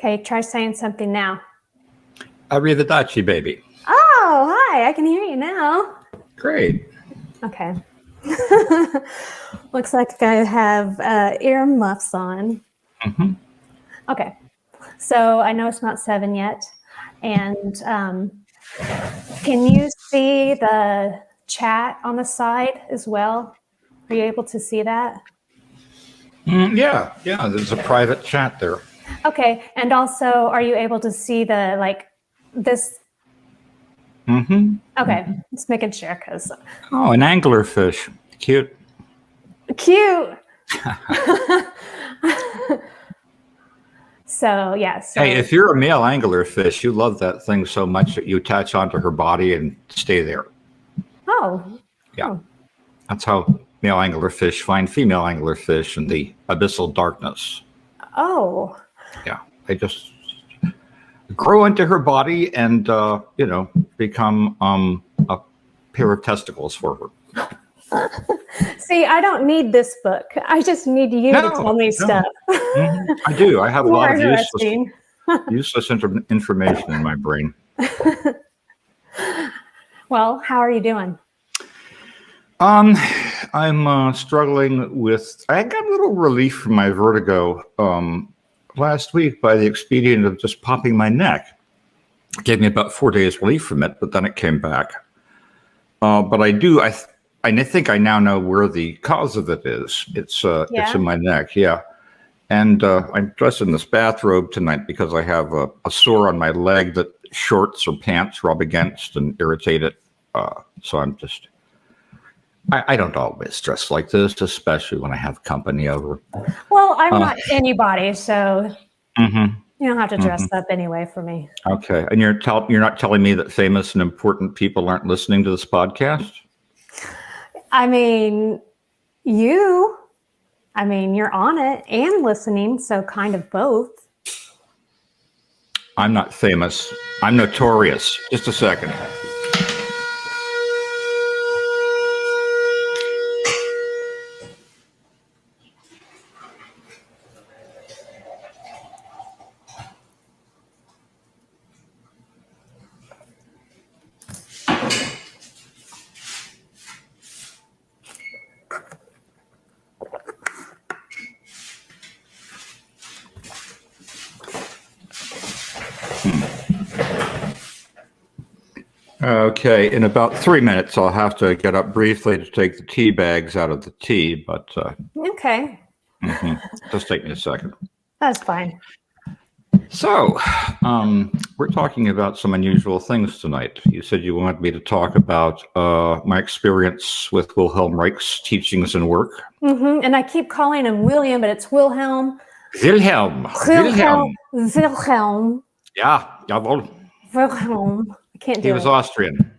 Okay, try saying something now. Arrivederci, baby. Oh, hi, I can hear you now. Great. Okay. Looks like I have ear muffs on. Mm-hmm. Okay, so I know it's not 7 yet. And can you see the chat on the side as well? Are you able to see that? Yeah, there's a private chat there. Okay, and also, are you able to see the, like, this? Mm-hmm. Okay, just making sure, because... Oh, an anglerfish. Cute. Cute! So, yeah. So, hey, if you're a male anglerfish, you love that thing so much that you attach onto her body and stay there. Oh. Yeah. Oh. That's how male anglerfish find female anglerfish in the abyssal darkness. Oh. Yeah. They just grow into her body and, become a pair of testicles for her. See, I don't need this book. I just need you to tell me stuff. Mm-hmm. I do. I have a lot of useless information in my brain. Well, how are you doing? I'm struggling with... I got a little relief from my vertigo last week by the expedient of just popping my neck. It gave me about 4 days relief from it, but then it came back. But I think I now know where the cause of it is. It's in my neck, yeah. And I'm dressed in this bathrobe tonight because I have a sore on my leg that shorts or pants rub against and irritate it. So I'm just... I don't always dress like this, especially when I have company over. Well, I'm not anybody, so mm-hmm. You don't have to dress up anyway for me. Okay. And you're not telling me that famous and important people aren't listening to this podcast? I mean, you're on it and listening, so kind of both. I'm not famous. I'm notorious. Just a second. Okay, in about 3 minutes, I'll have to get up briefly to take the tea bags out of the tea, but... okay. Just take me a second. That's fine. So, we're talking about some unusual things tonight. You said you wanted me to talk about my experience with Wilhelm Reich's teachings and work. And I keep calling him William, but it's Wilhelm. Wilhelm. Yeah, jawohl. Wilhelm. I can't do it. He was Austrian.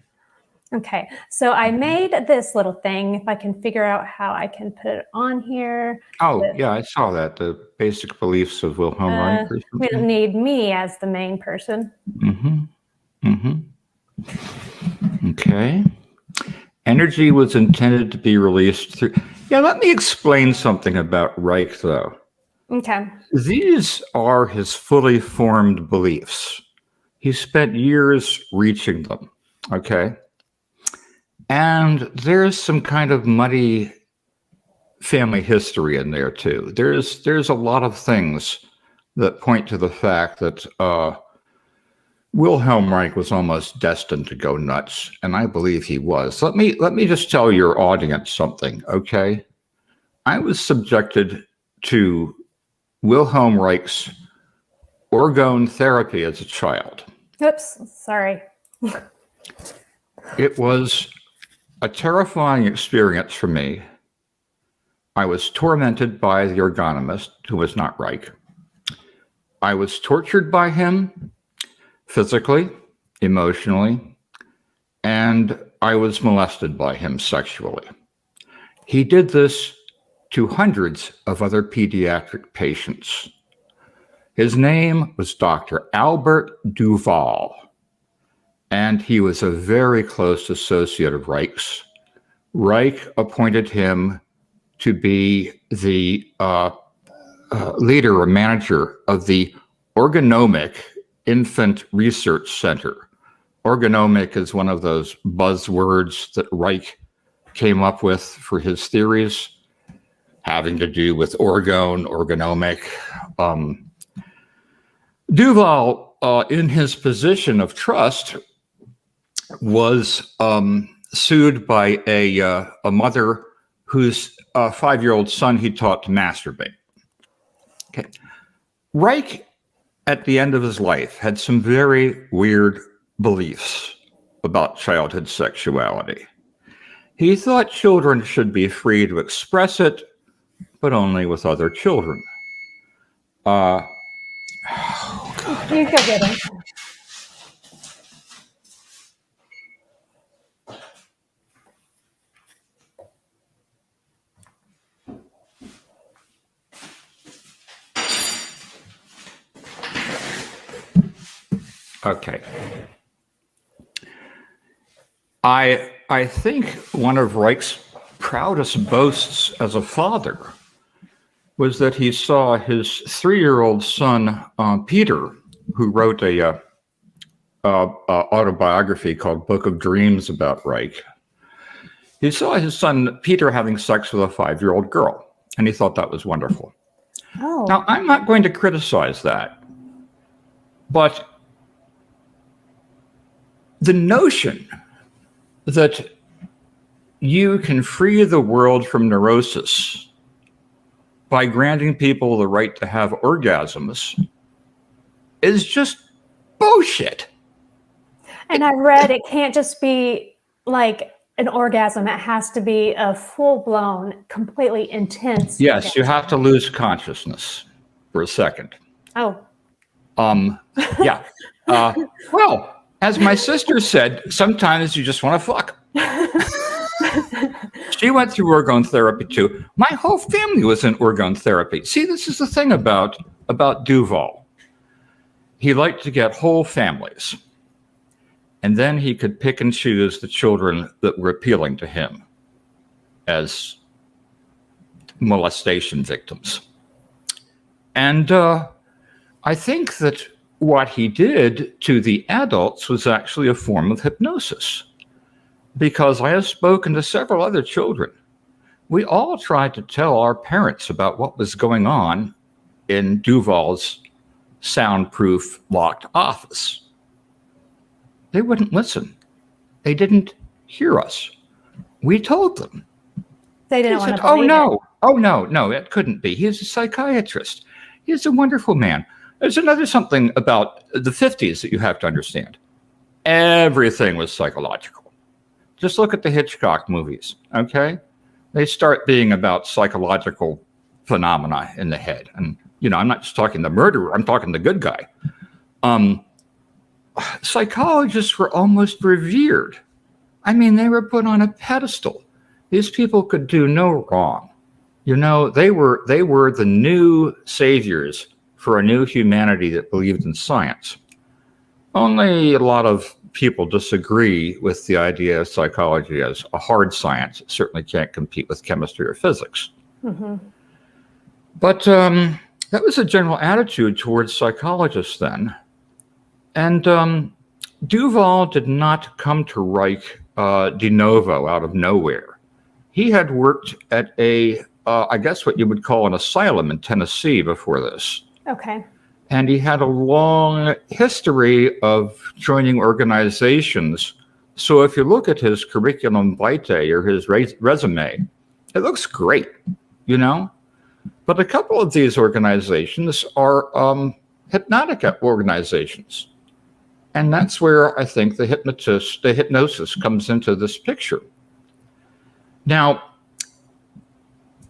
Okay, so I made this little thing. If I can figure out how I can put it on here. Oh, yeah, I saw that. The basic beliefs of Wilhelm Reich. We don't need me as the main person. Okay. Energy was intended to be released through... Yeah, let me explain something about Reich, though. Okay. These are his fully formed beliefs. He spent years reaching them, okay? And there's some kind of muddy family history in there, too. There's a lot of things that point to the fact that Wilhelm Reich was almost destined to go nuts, and I believe he was. Let me just tell your audience something, okay? I was subjected to Wilhelm Reich's orgone therapy as a child. Oops, sorry. It was a terrifying experience for me. I was tormented by the orgonomist, who was not Reich. I was tortured by him physically, emotionally, and I was molested by him sexually. He did this to hundreds of other pediatric patients. His name was Dr. Albert Duvall, and he was a very close associate of Reich's. Reich appointed him to be the leader or manager of the Orgonomic Infant Research Center. Orgonomic is one of those buzzwords that Reich came up with for his theories, having to do with orgone, orgonomic. Duvall, in his position of trust, was sued by a mother whose 5-year-old son he taught to masturbate. Okay. Reich, at the end of his life, had some very weird beliefs about childhood sexuality. He thought children should be free to express it, but only with other children. You go get him. Okay. I think one of Reich's proudest boasts as a father was that he saw his 3-year-old son, Peter, who wrote a autobiography called Book of Dreams about Reich. He saw his son, Peter, having sex with a 5-year-old girl, and he thought that was wonderful. Oh. Now, I'm not going to criticize that, but the notion that you can free the world from neurosis by granting people the right to have orgasms is just bullshit. And I read it can't just be like an orgasm. It has to be a full-blown, completely intense. Yes, orgasm. you have to lose consciousness for a second. Oh. Yeah. Well, as my sister said, sometimes you just want to fuck. She went through orgone therapy too. My whole family was in orgone therapy. See, this is the thing about Duvall. He liked to get whole families. And then he could pick and choose the children that were appealing to him as molestation victims. And I think that what he did to the adults was actually a form of hypnosis. Because I have spoken to several other children. We all tried to tell our parents about what was going on in Duvall's soundproof locked office. They wouldn't listen. They didn't hear us. We told them. They didn't want said, to believe Oh, no, it couldn't be. He's a psychiatrist. He's a wonderful man. There's something about the 50s that you have to understand. Everything was psychological. Just look at the Hitchcock movies, okay? They start being about psychological phenomena in the head. And, I'm not just talking the murderer, I'm talking the good guy. Psychologists were almost revered. I mean, they were put on a pedestal. These people could do no wrong. They were the new saviors for a new humanity that believed in science. Only a lot of people disagree with the idea of psychology as a hard science. It certainly can't compete with chemistry or physics. Mm-hmm. But that was a general attitude towards psychologists then. And Duvall did not come to Reich de novo out of nowhere. He had worked at I guess what you would call an asylum in Tennessee before this. Okay. And he had a long history of joining organizations. So if you look at his curriculum vitae or his resume, it looks great, But a couple of these organizations are hypnotic organizations. And that's where I think the hypnosis comes into this picture. Now,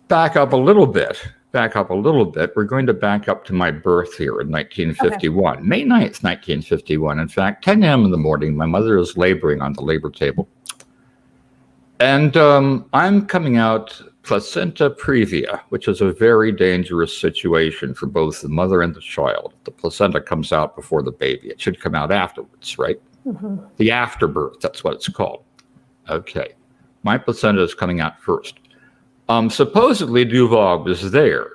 back up a little bit. We're going to back up to my birth here in 1951, okay. May 9th, 1951. In fact, 10 a.m. in the morning, my mother is laboring on the labor table. And I'm coming out placenta previa, which is a very dangerous situation for both the mother and the child. The placenta comes out before the baby. It should come out afterwards, right? Mm-hmm. The afterbirth, that's what it's called. Okay. My placenta is coming out first. Supposedly Duvall was there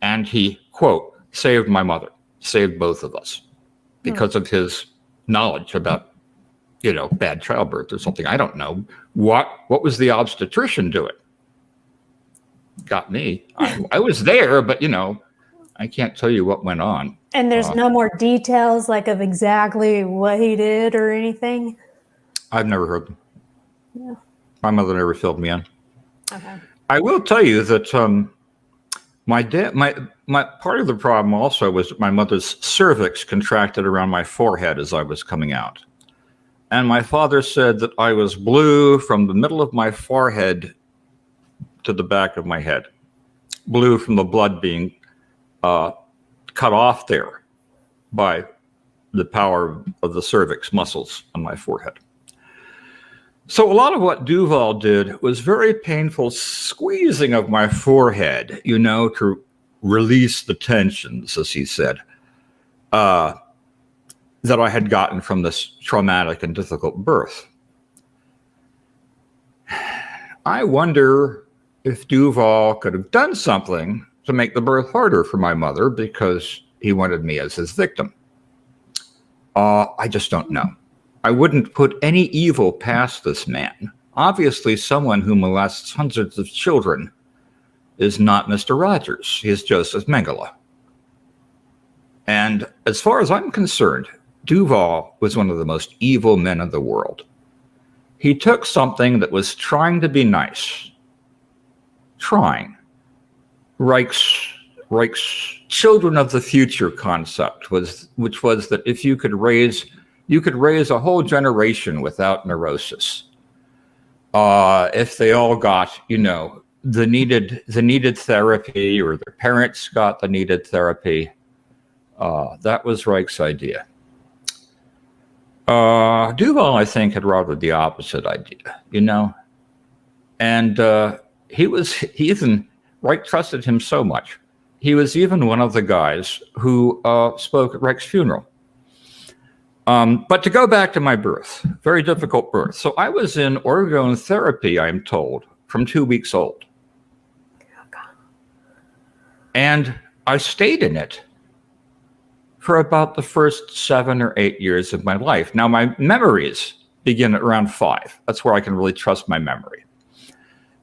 and he, quote, saved my mother. saved both of us because of his knowledge about, bad childbirth or something. I don't know. What was the obstetrician doing? Got me. I was there, but, I can't tell you what went on. And there's no more details like of exactly what he did or anything? I've never heard them. Yeah. My mother never filled me in. Okay. I will tell you that my dad, my part of the problem also was that my mother's cervix contracted around my forehead as I was coming out. And my father said that I was blue from the middle of my forehead to the back of my head. Blue from the blood being cut off there by the power of the cervix muscles on my forehead. So a lot of what Duvall did was very painful squeezing of my forehead, to release the tensions, as he said, that I had gotten from this traumatic and difficult birth. I wonder if Duvall could have done something to make the birth harder for my mother because he wanted me as his victim. I just don't know. I wouldn't put any evil past this man. Obviously, someone who molests hundreds of children is not Mr. Rogers. He is Joseph Mengele. And as far as I'm concerned, Duvall was one of the most evil men in the world. He took something that was trying to be nice. Reich's children of the future concept which was that if you could raise a whole generation without neurosis. If they all got, the needed therapy, or their parents got the needed therapy, that was Reich's idea. Duvall, I think, had rather the opposite idea, and Reich trusted him so much. He was even one of the guys who spoke at Reich's funeral. But to go back to my birth, very difficult birth. So I was in orgone therapy, I'm told, from 2 weeks old. And I stayed in it for about the first 7 or 8 years of my life. Now, my memories begin at around 5. That's where I can really trust my memory.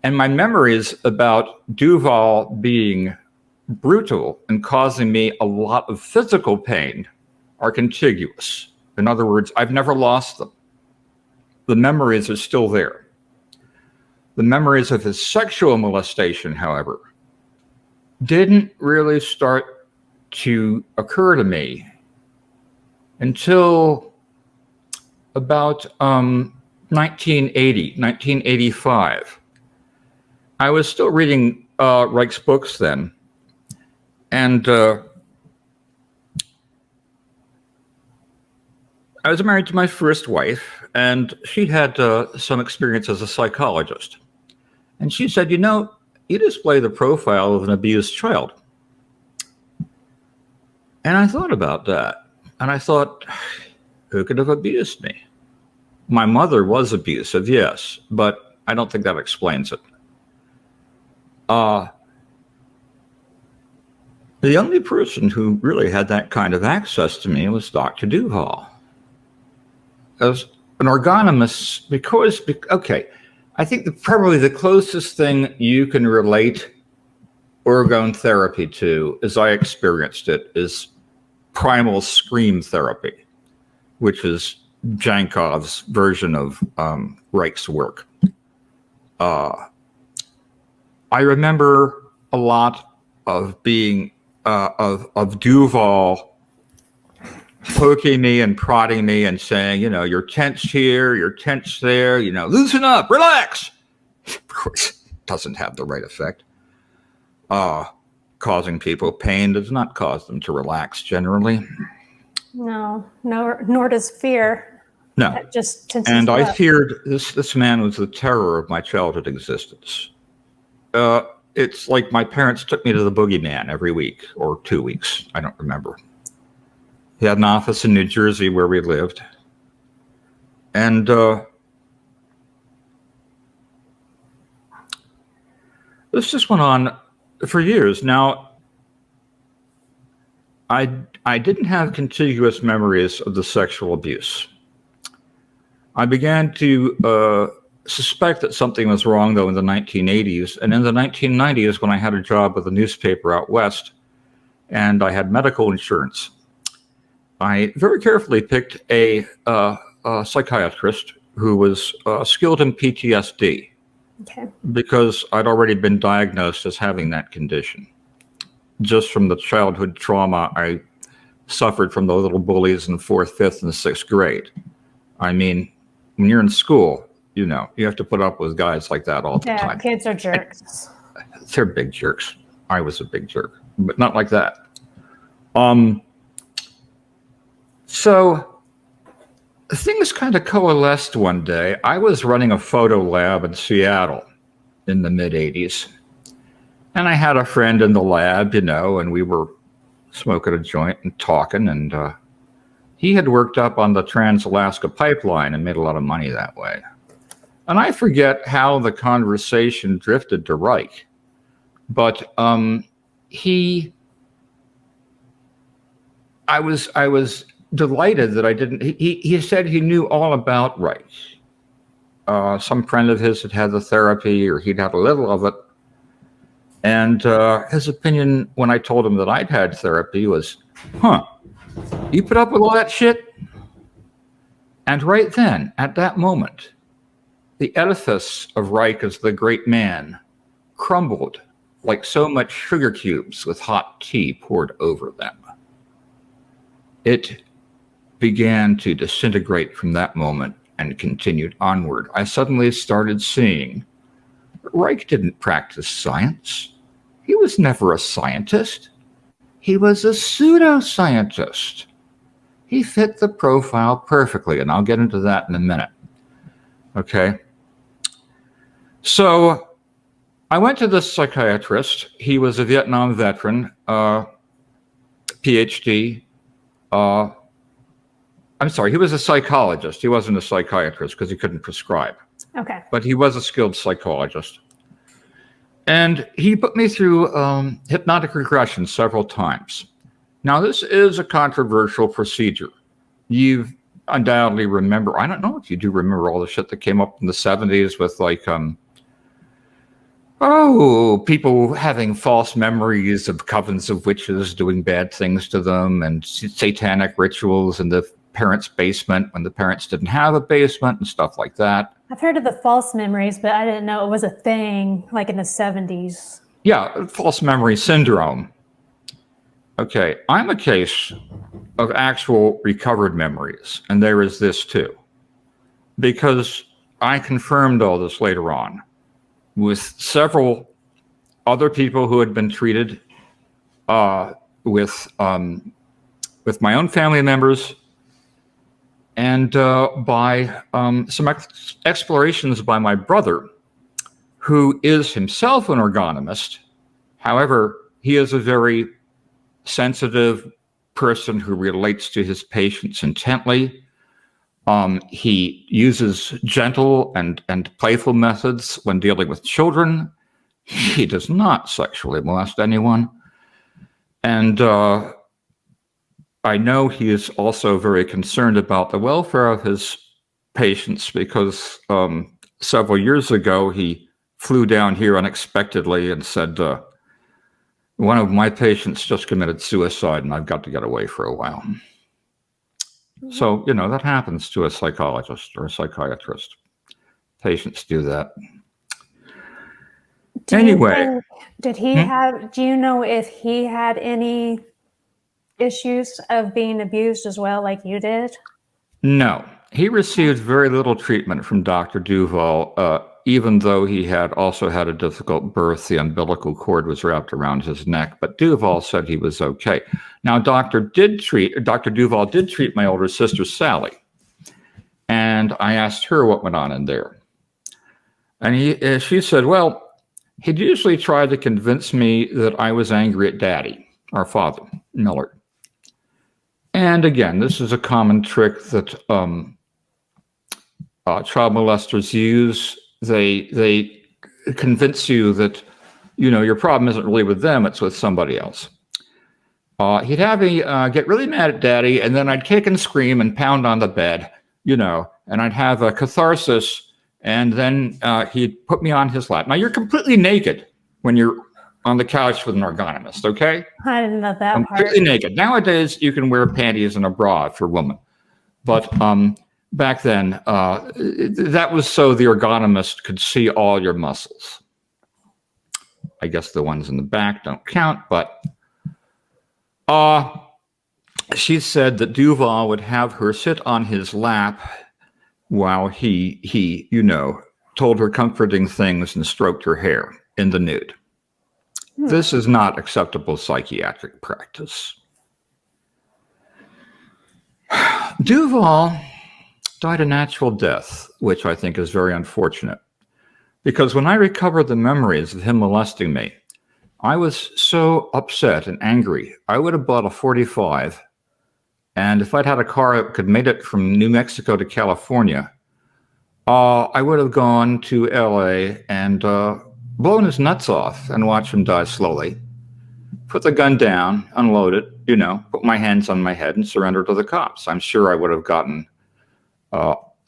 And my memories about Duvall being brutal and causing me a lot of physical pain are contiguous. In other words, I've never lost them. The memories are still there. The memories of his sexual molestation, however, didn't really start to occur to me until about 1985. I was still reading Reich's books then, and I was married to my first wife, and she had some experience as a psychologist. And she said, you display the profile of an abused child. And I thought about that. And I thought, who could have abused me? My mother was abusive, yes, but I don't think that explains it. The only person who really had that kind of access to me was Dr. Duvall. As an orgonomist, I think probably the closest thing you can relate orgone therapy to, as I experienced it, is primal scream therapy, which is Jankov's version of Reich's work. I remember a lot of being of Duvall poking me and prodding me and saying, you're tense here, you're tense there, loosen up, relax. Of course, it doesn't have the right effect. Causing people pain does not cause them to relax generally. No, nor does fear. No. That just tenses And you I up. feared this man was the terror of my childhood existence. It's like my parents took me to the boogeyman every week or 2 weeks. I don't remember. He had an office in New Jersey where we lived. And this just went on for years. Now, I didn't have contiguous memories of the sexual abuse. I began to suspect that something was wrong, though, in the 1980s. And in the 1990s, when I had a job with a newspaper out west and I had medical insurance, I very carefully picked a psychiatrist who was skilled in PTSD. Okay. Because I'd already been diagnosed as having that condition. Just from the childhood trauma I suffered from the little bullies in 4th, 5th, and 6th grade. I mean, when you're in school, you have to put up with guys like that all the time. Yeah, kids are jerks. They're big jerks. I was a big jerk, but not like that. So things kind of coalesced one day. I was running a photo lab in Seattle in the mid-'80s. And I had a friend in the lab, and we were smoking a joint and talking. And he had worked up on the Trans-Alaska Pipeline and made a lot of money that way. And I forget how the conversation drifted to Reich. But I was delighted that I didn't. He said he knew all about Reich. Some friend of his had the therapy, or he'd had a little of it. And his opinion when I told him that I'd had therapy was, you put up with all that shit? And right then, at that moment, the edifice of Reich as the great man crumbled like so much sugar cubes with hot tea poured over them. It began to disintegrate from that moment and continued onward. I suddenly started seeing Reich didn't practice science. He was never a scientist. He was a pseudoscientist. He fit the profile perfectly, and I'll get into that in a minute. Okay. So I went to this psychiatrist. He was a Vietnam veteran, PhD. I'm sorry, he was a psychologist. He wasn't a psychiatrist because he couldn't prescribe. Okay. But he was a skilled psychologist. And he put me through hypnotic regression several times. Now, this is a controversial procedure. You undoubtedly remember, I don't know if you do remember all the shit that came up in the 70s with like, people having false memories of covens of witches doing bad things to them and satanic rituals in the parents' basement when the parents didn't have a basement and stuff like that. I've heard of the false memories, but I didn't know it was a thing like in the 70s. Yeah, false memory syndrome. Okay, I'm a case of actual recovered memories, and there is this too. Because I confirmed all this later on with several other people who had been treated with my own family members, and by some explorations by my brother, who is himself an orgonomist. However, he is a very sensitive person who relates to his patients intently. He uses gentle and playful methods when dealing with children. He does not sexually molest anyone. And I know he is also very concerned about the welfare of his patients because several years ago he flew down here unexpectedly and said, one of my patients just committed suicide and I've got to get away for a while. Mm-hmm. So, that happens to a psychologist or a psychiatrist. Patients do that. Anyway. Did he have, do you know if he had any issues of being abused as well, like you did? No, he received very little treatment from Dr. Duvall, even though he had also had a difficult birth. The umbilical cord was wrapped around his neck, but Duvall said he was okay. Now, Dr. Duvall did treat my older sister, Sally, and I asked her what went on in there. And she said, well, he'd usually try to convince me that I was angry at Daddy, our father, Millard. And again, this is a common trick that child molesters use. They convince you that, your problem isn't really with them, it's with somebody else. He'd have me get really mad at Daddy, and then I'd kick and scream and pound on the bed, and I'd have a catharsis, and then he'd put me on his lap. Now, you're completely naked when you're on the couch with an orgonomist, okay? I didn't know that Completely part. naked. Nowadays, you can wear panties and a bra for women. But back then, that was so the ergonomist could see all your muscles. I guess the ones in the back don't count, but she said that Duvall would have her sit on his lap while he told her comforting things and stroked her hair in the nude. This is not acceptable psychiatric practice. Duvall died a natural death, which I think is very unfortunate. Because when I recovered the memories of him molesting me, I was so upset and angry. I would have bought a 45, and if I'd had a car that could made it from New Mexico to California, I would have gone to LA and blown his nuts off and watched him die slowly. Put the gun down, unload it, put my hands on my head and surrender to the cops. I'm sure I would have gotten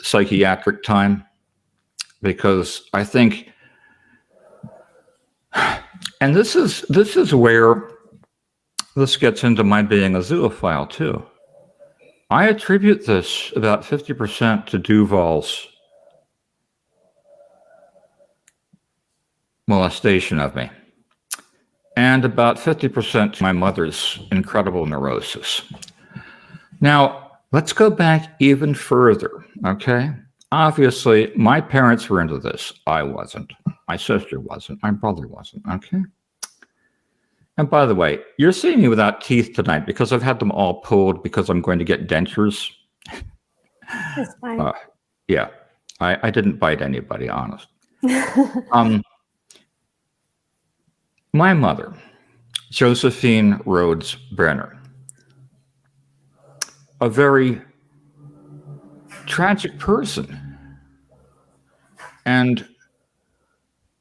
psychiatric time, because I think, and this is where this gets into my being a zoophile too. I attribute this about 50% to Duvall's molestation of me, and about 50% to my mother's incredible neurosis. Now, let's go back even further, okay? Obviously, my parents were into this. I wasn't. My sister wasn't. My brother wasn't, okay? And by the way, you're seeing me without teeth tonight because I've had them all pulled because I'm going to get dentures. That's fine. Yeah, I didn't bite anybody, honest. My mother, Josephine Rhodes Brenner, a very tragic person. And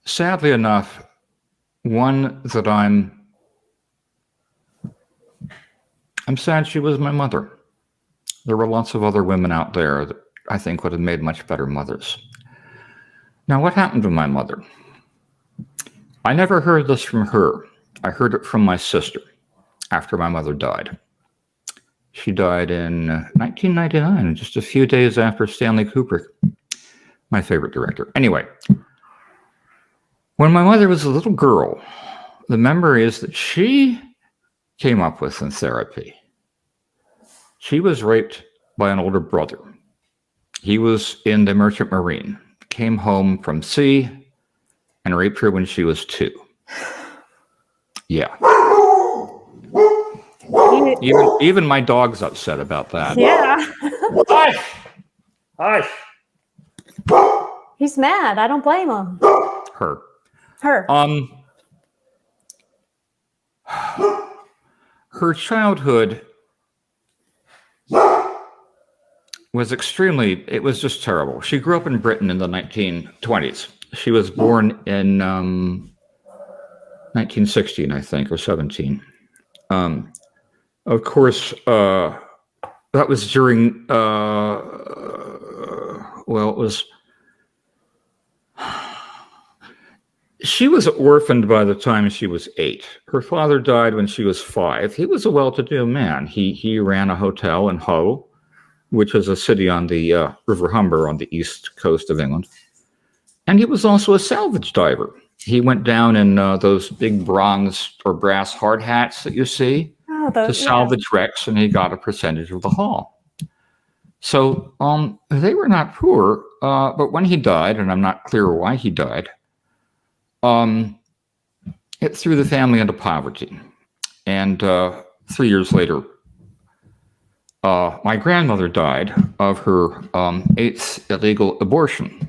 sadly enough, one that I'm sad she was my mother. There were lots of other women out there that I think would have made much better mothers. Now, what happened to my mother? I never heard this from her. I heard it from my sister after my mother died. She died in 1999, just a few days after Stanley Kubrick, my favorite director. Anyway, when my mother was a little girl, the memory is that she came up with in therapy. She was raped by an older brother. He was in the Merchant Marine, came home from sea, and raped her when she was 2. Yeah. Even my dog's upset about that. Yeah. Hush. He's mad. I don't blame him. Her. Her childhood was it was just terrible. She grew up in Britain in the 1920s. She was born in 1916, I think, or 17. Of course, that was during, she was orphaned by the time she was 8. Her father died when she was 5. He was a well-to-do man. He ran a hotel in Hull, which is a city on the River Humber on the east coast of England. And he was also a salvage diver. He went down in those big bronze or brass hard hats that you see to salvage wrecks, and he got a percentage of the haul. So they were not poor, but when he died, and I'm not clear why he died, it threw the family into poverty. And 3 years later, my grandmother died of her 8th illegal abortion.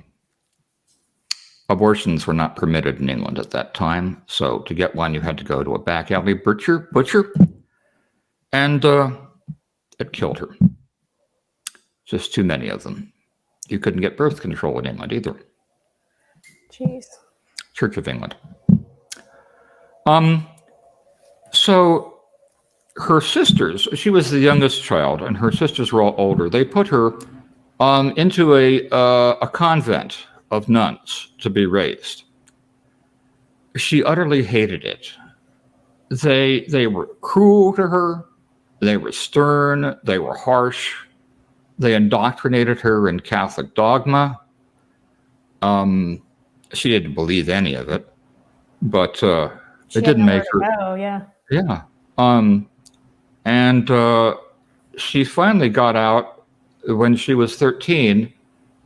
Abortions were not permitted in England at that time, so to get one, you had to go to a back alley butcher, and it killed her. Just too many of them. You couldn't get birth control in England either. Jeez. Church of England. So her sisters, she was the youngest child, and her sisters were all older. They put her into a convent of nuns to be raised. She utterly hated it. They were cruel to her. They were stern. They were harsh. They indoctrinated her in Catholic dogma. She didn't believe any of it, but it didn't make her. Oh, yeah. Yeah. And she finally got out when she was 13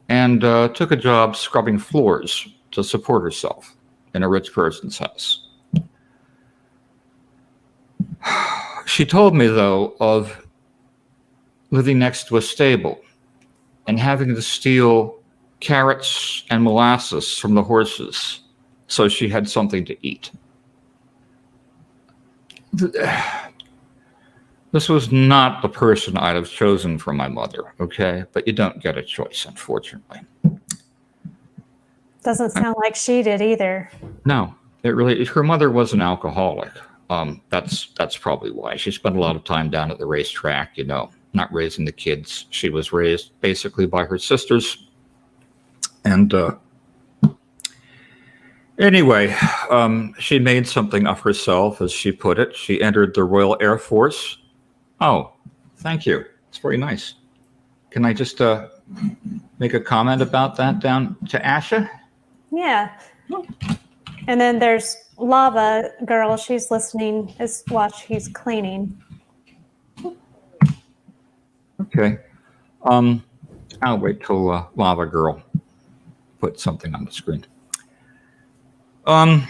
and took a job scrubbing floors to support herself in a rich person's house. She told me, though, of living next to a stable and having to steal carrots and molasses from the horses so she had something to eat. This was not the person I'd have chosen for my mother, okay? But you don't get a choice, unfortunately. Doesn't sound like she did either. No, her mother was an alcoholic. That's probably why. She spent a lot of time down at the racetrack, not raising the kids. She was raised basically by her sisters. And anyway, she made something of herself, as she put it. She entered the Royal Air Force. Oh, thank you. It's very nice. Can I just make a comment about that down to Asha? Yeah. And then there's Lava Girl. She's listening while she's cleaning. Okay. I'll wait till Lava Girl put something on the screen. Oh,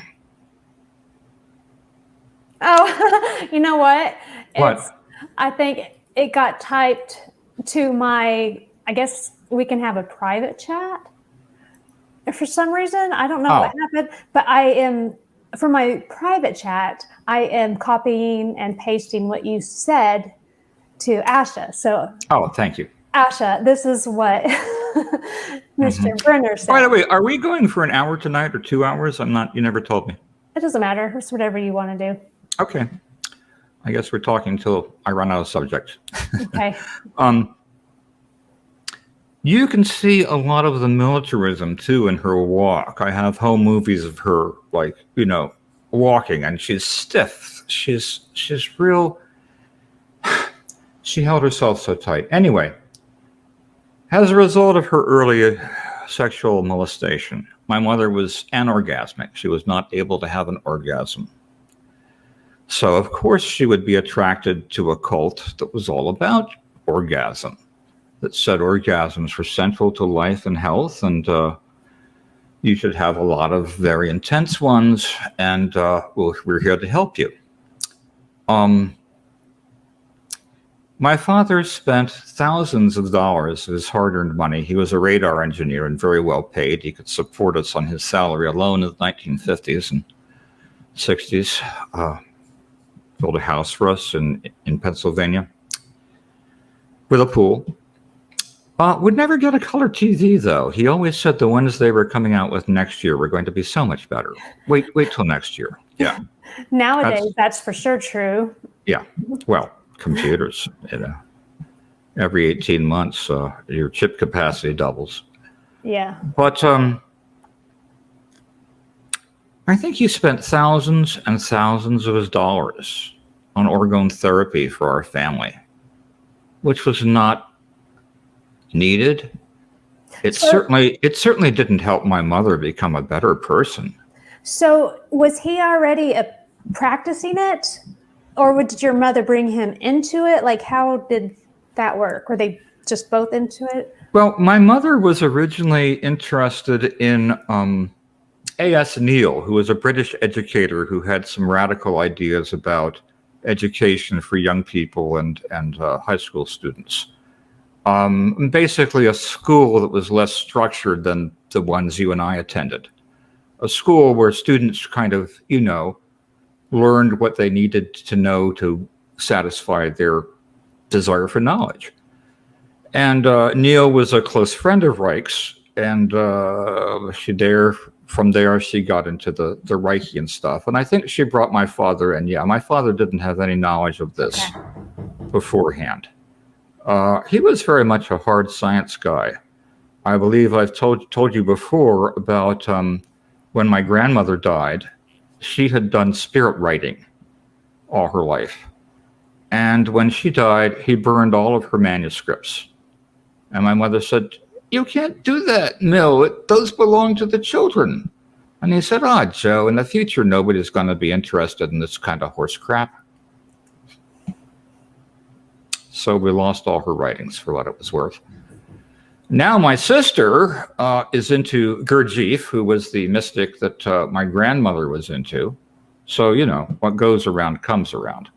you know what? What? I think it got typed to I guess we can have a private chat. For some reason, I don't know what happened, but for my private chat, I am copying and pasting what you said to Asha. So, thank you. Asha, this is what Mr. Brenner said. By the way, are we going for an hour tonight or 2 hours? You never told me. It doesn't matter. It's whatever you want to do. Okay. I guess we're talking till I run out of subject. Okay. You can see a lot of the militarism too in her walk. I have home movies of her, walking, and she's stiff. She's real. She held herself so tight. Anyway, as a result of her early sexual molestation, my mother was anorgasmic. She was not able to have an orgasm. So, of course, she would be attracted to a cult that was all about orgasm, that said orgasms were central to life and health, and you should have a lot of very intense ones, and we're here to help you. My father spent thousands of dollars of his hard-earned money. He was a radar engineer and very well paid. He could support us on his salary alone in the 1950s and 60s. Built a house for us in Pennsylvania with a pool. Would never get a color TV, though. He always said the ones they were coming out with next year were going to be so much better. Wait till next year. Yeah. Nowadays, that's for sure true. Yeah. Well, computers, every 18 months, your chip capacity doubles. Yeah. But I think he spent thousands and thousands of his dollars on orgone therapy for our family, which was not needed. It certainly didn't help my mother become a better person. So was he already practicing it, or did your mother bring him into it? Like, how did that work? Were they just both into it? Well, my mother was originally interested in A.S. Neal, who was a British educator who had some radical ideas about education for young people and high school students. Basically a school that was less structured than the ones you and I attended. A school where students kind of, learned what they needed to know to satisfy their desire for knowledge. And Neil was a close friend of Reich's, and from there, she got into the Reichian stuff. And I think she brought my father in. Yeah, my father didn't have any knowledge of this beforehand. He was very much a hard science guy. I believe I've told you before about when my grandmother died. She had done spirit writing all her life. And when she died, he burned all of her manuscripts. And my mother said, "You can't do that, Mill. Those belong to the children." And he said, Joe, in the future, nobody's going to be interested in this kind of horse crap. So we lost all her writings for what it was worth. Now my sister is into Gurdjieff, who was the mystic that my grandmother was into. So, you know, what goes around comes around.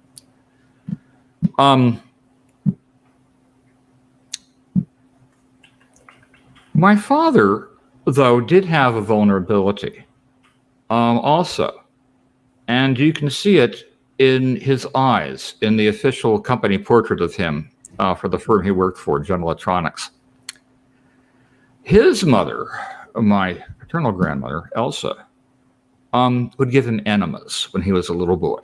My father, though, did have a vulnerability also. And you can see it in his eyes in the official company portrait of him for the firm he worked for, General Electronics. His mother, my paternal grandmother, Elsa, would give him enemas when he was a little boy.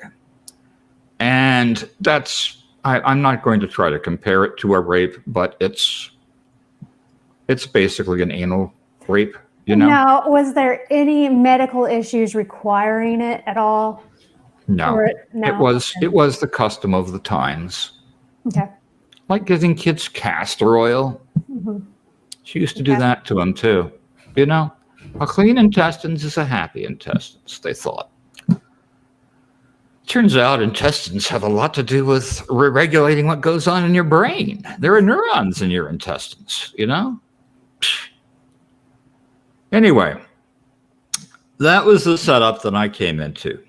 And that's, I'm not going to try to compare it to a rape, but it's basically an anal rape, you know? Now, was there any medical issues requiring it at all? No. No? It was the custom of the times. Okay. Like giving kids castor oil. Mm-hmm. She used to do that to them too. You know, a clean intestines is a happy intestines, they thought. Turns out intestines have a lot to do with regulating what goes on in your brain. There are neurons in your intestines, you know? Anyway, that was the setup that I came into.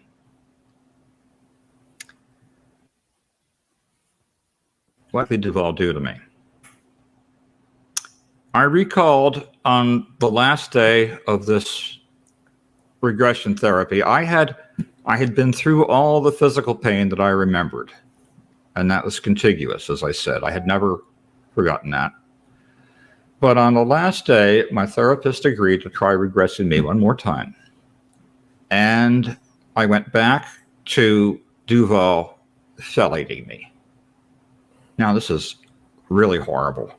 What did Duvall do to me? I recalled on the last day of this regression therapy, I had been through all the physical pain that I remembered. And that was contiguous, as I said. I had never forgotten that. But on the last day, my therapist agreed to try regressing me one more time. And I went back to Duvall fellating me. Now, this is really horrible.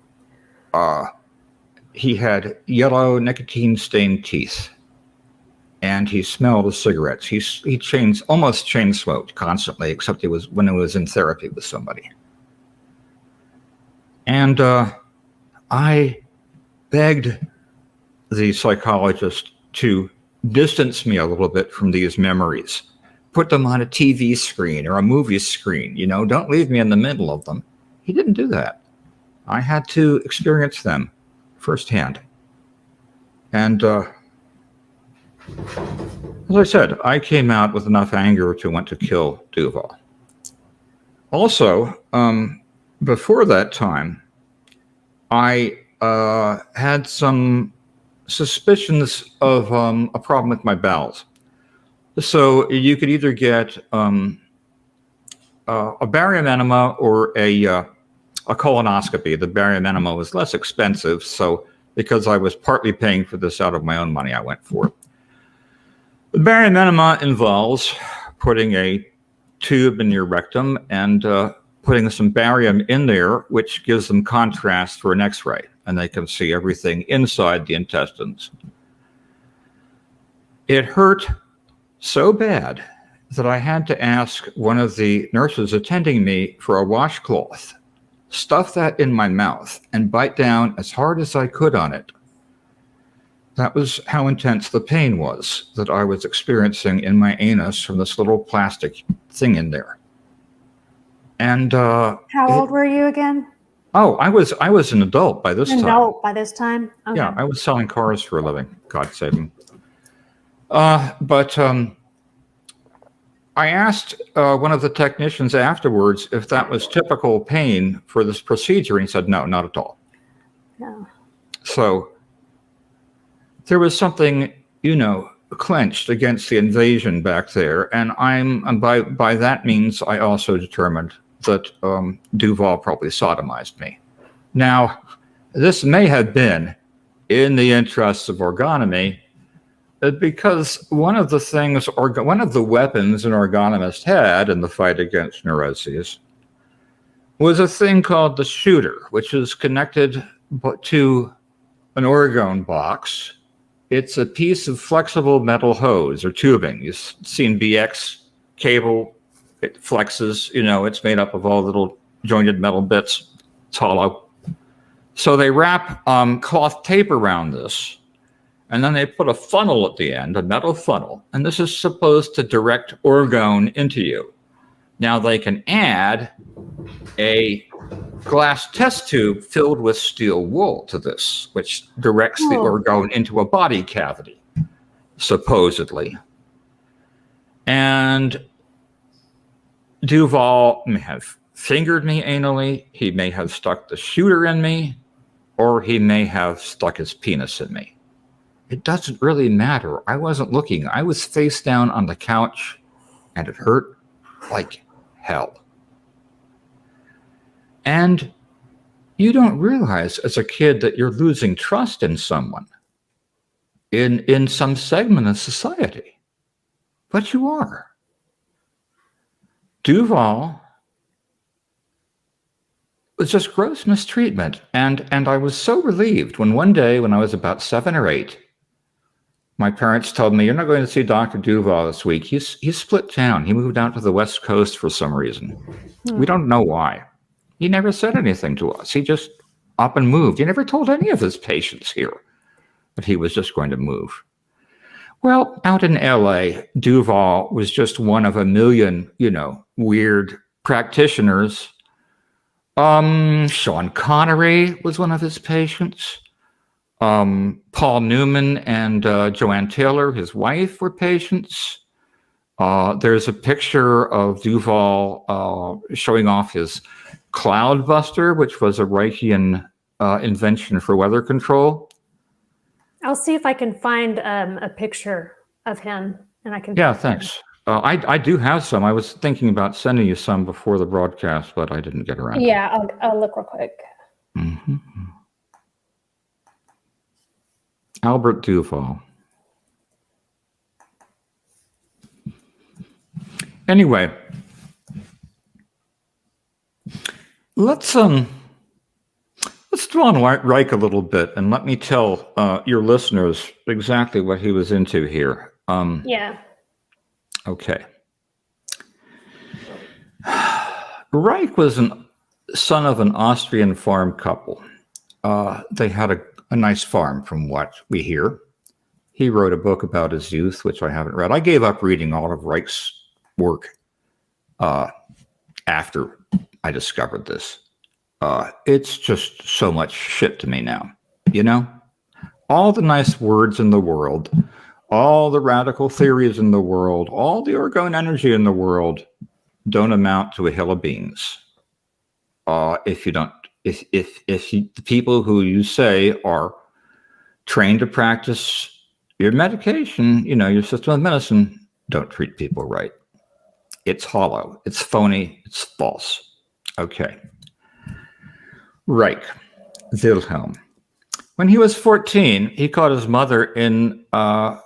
He had yellow nicotine-stained teeth, and he smelled of cigarettes. He almost chain smoked constantly, except it was when he was in therapy with somebody. And I begged the psychologist to distance me a little bit from these memories, put them on a TV screen or a movie screen. You know, don't leave me in the middle of them. He didn't do that. I had to experience them firsthand. And as I said, I came out with enough anger to want to kill Duvall. Also, before that time, I had some suspicions of a problem with my bowels. So you could either get a barium enema or a colonoscopy. The barium enema was less expensive, so because I was partly paying for this out of my own money, I went for it. The barium enema involves putting a tube in your rectum and putting some barium in there, which gives them contrast for an X-ray, and they can see everything inside the intestines. It hurt so bad that I had to ask one of the nurses attending me for a washcloth, stuff that in my mouth, and bite down as hard as I could on it. That was how intense the pain was that I was experiencing in my anus from this little plastic thing in there. And how old were you again? Oh, I was an adult by this time. Adult by this time? Okay. Yeah, I was selling cars for a living. God save me. But I asked one of the technicians afterwards if that was typical pain for this procedure, and he said, no, not at all. No. So there was something, clenched against the invasion back there, and by that means, I also determined that Duvall probably sodomized me. Now, this may have been in the interests of orgonomy, because one of the things, or one of the weapons an orgonomist had in the fight against neuroses was a thing called the shooter, which is connected to an orgone box. It's a piece of flexible metal hose or tubing. You've seen BX cable. It flexes, it's made up of all little jointed metal bits. It's hollow. So they wrap cloth tape around this, and then they put a funnel at the end, a metal funnel, and this is supposed to direct orgone into you. Now they can add a glass test tube filled with steel wool to this, which directs the orgone into a body cavity, supposedly. And Duvall may have fingered me anally, he may have stuck the shooter in me, or he may have stuck his penis in me. It doesn't really matter. I wasn't looking. I was face down on the couch, and it hurt like hell. And you don't realize as a kid that you're losing trust in someone, in some segment of society. But you are. Duvall was just gross mistreatment. And I was so relieved when one day when I was about 7 or 8, my parents told me, "You're not going to see Dr. Duvall this week. He's split town. He moved out to the West Coast for some reason. We don't know why. He never said anything to us. He just up and moved. He never told any of his patients here that he was just going to move." Well, out in LA, Duvall was just one of a million, weird practitioners. Sean Connery was one of his patients. Paul Newman and Joanne Taylor, his wife, were patients. There's a picture of Duvall showing off his Cloudbuster, which was a Reichian invention for weather control. I'll see if I can find a picture of him, and I can. Yeah, thanks. I do have some. I was thinking about sending you some before the broadcast, but I didn't get around. Yeah, I'll look real quick. Mm-hmm. Albert Duvall. Anyway, let's dwell on Reich a little bit, and let me tell your listeners exactly what he was into here. Yeah. Okay. Reich was a son of an Austrian farm couple. They had a nice farm, from what we hear. He wrote a book about his youth, which I haven't read. I gave up reading all of Reich's work after I discovered this. It's just so much shit to me now, All the nice words in the world, all the radical theories in the world, all the orgone energy in the world don't amount to a hill of beans. If the people who you say are trained to practice your medication, your system of medicine, don't treat people right. It's hollow, it's phony, it's false. Okay. Reich, Wilhelm. When he was 14, he caught his mother in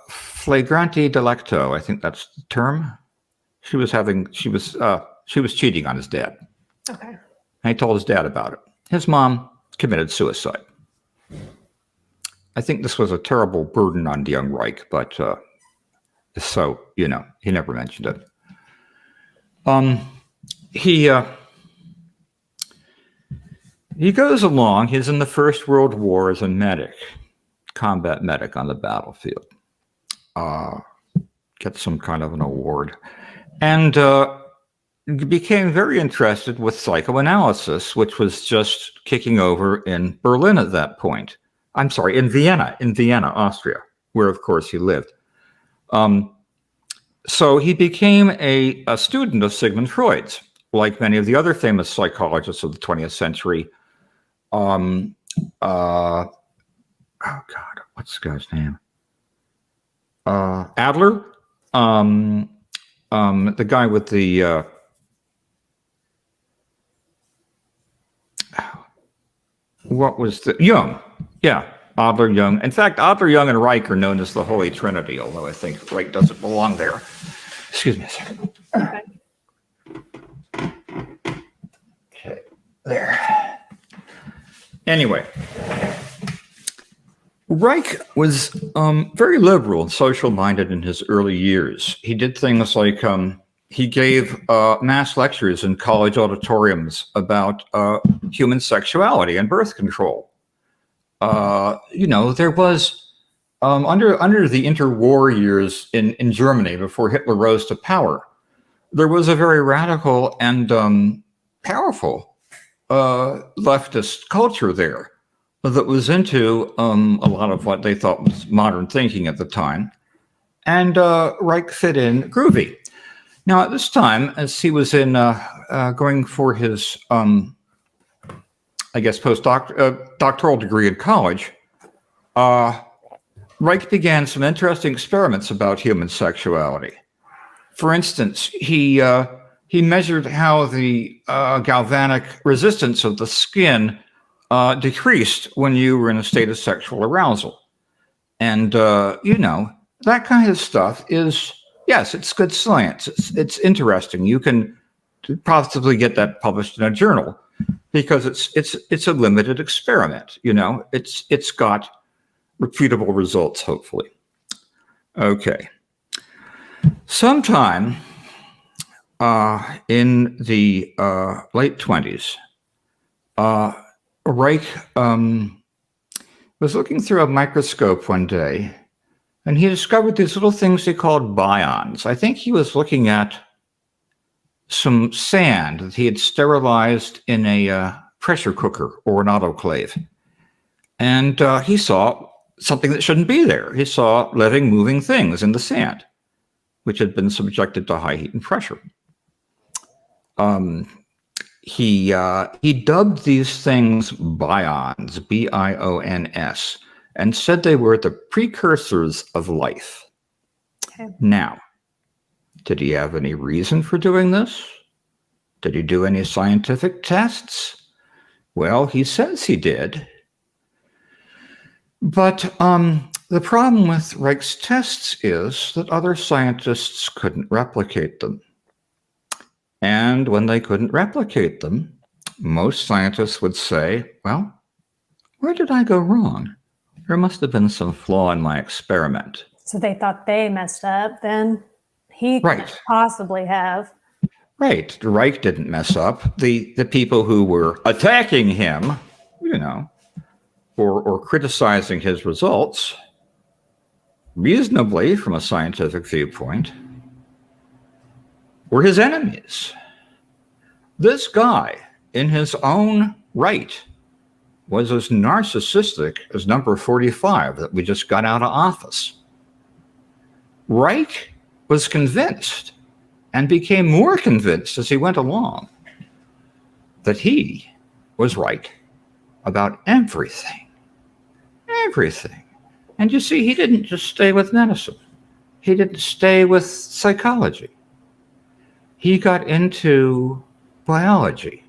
flagrante delicto. I think that's the term. She was cheating on his dad. Okay. And he told his dad about it. His mom committed suicide. I think this was a terrible burden on young Reich, but so, he never mentioned it. He goes along. He's in the First World War as a medic, combat medic on the battlefield. Gets some kind of an award. And became very interested with psychoanalysis, which was just kicking over in Berlin at that point. I'm sorry, in Vienna, Austria, where, of course, he lived. So he became a student of Sigmund Freud's, like many of the other famous psychologists of the 20th century. Oh God, what's the guy's name? Adler, the guy with the what was the Jung? Yeah, Adler, Jung. In fact, Adler, Jung, and Reich are known as the Holy Trinity, although I think Reich doesn't belong there. Excuse me a second. Okay. Okay, there. Anyway, Reich was very liberal and social-minded in his early years. He did things like he gave mass lectures in college auditoriums about human sexuality and birth control. There was under the interwar years in Germany before Hitler rose to power, there was a very radical and powerful leftist culture there that was into a lot of what they thought was modern thinking at the time. And Reich fit in groovy. Now, at this time, as he was in going for his, doctoral degree in college, Reich began some interesting experiments about human sexuality. For instance, he measured how the galvanic resistance of the skin decreased when you were in a state of sexual arousal. And, that kind of stuff is, yes, it's good science. It's interesting. You can possibly get that published in a journal because it's a limited experiment. It's got reputable results, hopefully. Okay. Sometime in the late 20s, Reich was looking through a microscope one day, and he discovered these little things he called bions. I think he was looking at some sand that he had sterilized in a pressure cooker or an autoclave. And he saw something that shouldn't be there. He saw living, moving things in the sand, which had been subjected to high heat and pressure. He dubbed these things bions, B-I-O-N-S, and said they were the precursors of life. Okay. Now, did he have any reason for doing this? Did he do any scientific tests? Well, he says he did. But the problem with Reich's tests is that other scientists couldn't replicate them. And when they couldn't replicate them, most scientists would say, well, where did I go wrong? There must have been some flaw in my experiment. So they thought they messed up, then he could possibly have. Right. Reich didn't mess up. The people who were attacking him, or criticizing his results, reasonably from a scientific viewpoint, were his enemies. This guy, in his own right, was as narcissistic as number 45 that we just got out of office. Reich was convinced, and became more convinced as he went along, that he was right about everything. Everything. And you see, he didn't just stay with medicine. He didn't stay with psychology. He got into biology,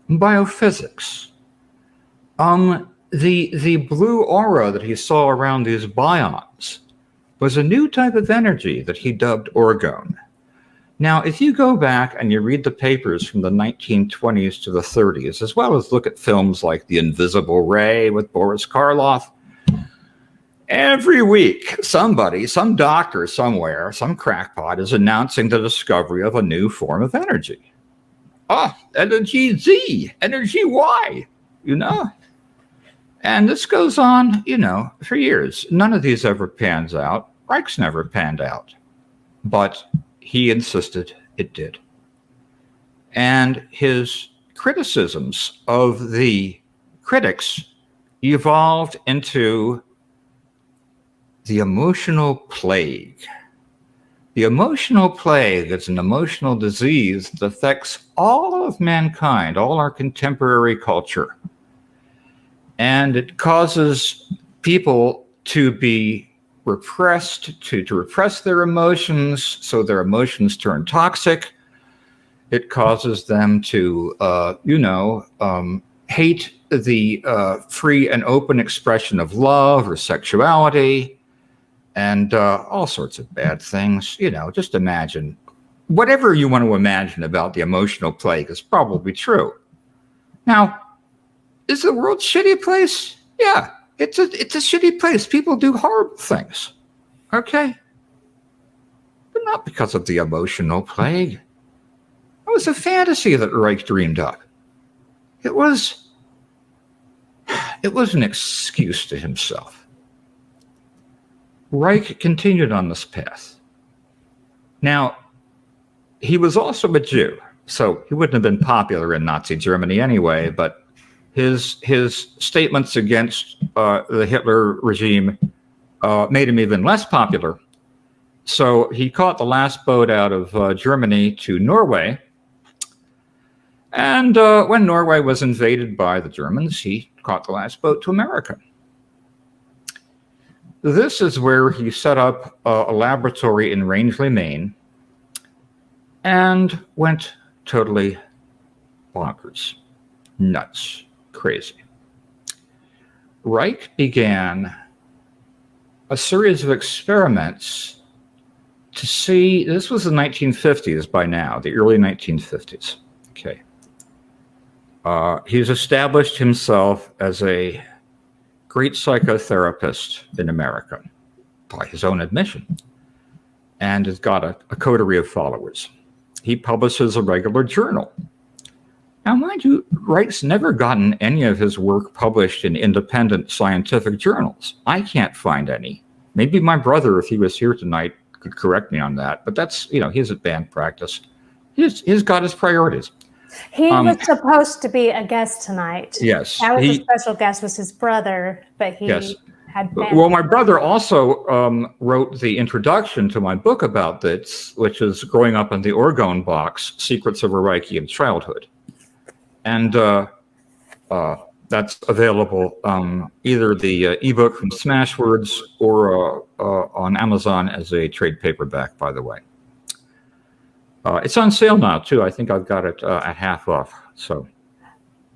biophysics. The blue aura that he saw around these bions was a new type of energy that he dubbed orgone. Now, if you go back and you read the papers from the 1920s to the 30s, as well as look at films like The Invisible Ray with Boris Karloff, every week somebody, some doctor somewhere, some crackpot is announcing the discovery of a new form of energy. Energy Z, energy Y, And this goes on, for years. None of these ever pans out. Reich's never panned out. But he insisted it did. And his criticisms of the critics evolved into the emotional plague. The emotional plague is an emotional disease that affects all of mankind, all our contemporary culture. And it causes people to be repressed, to repress their emotions, so their emotions turn toxic. It causes them to, hate the free and open expression of love or sexuality, and all sorts of bad things. Just imagine. Whatever you want to imagine about the emotional plague is probably true. Now, is the world a shitty place? Yeah, it's a shitty place. People do horrible things. Okay? But not because of the emotional plague. It was a fantasy that Reich dreamed up. It was an excuse to himself. Reich continued on this path. Now, he was also a Jew, so he wouldn't have been popular in Nazi Germany anyway, but his statements against the Hitler regime made him even less popular. So he caught the last boat out of Germany to Norway. And when Norway was invaded by the Germans, he caught the last boat to America. This is where he set up a laboratory in Rangeley, Maine, and went totally bonkers, nuts, crazy. Reich began a series of experiments to see, this was the 1950s by now, the early 1950s. Okay. He's established himself as a great psychotherapist in America, by his own admission, and has got a coterie of followers. He publishes a regular journal. Now, mind you, Reich's never gotten any of his work published in independent scientific journals. I can't find any. Maybe my brother, if he was here tonight, could correct me on that, but that's, he's at band practice. He's got his priorities. He was supposed to be a guest tonight. Yes. That was a special guest, was his brother, but he had band. Well, my brother also wrote the introduction to my book about this, which is Growing Up in the Orgone Box, Secrets of a Reichian Childhood. And that's available either the ebook from Smashwords or on Amazon as a trade paperback, by the way. It's on sale now, too. I think I've got it at half off. So,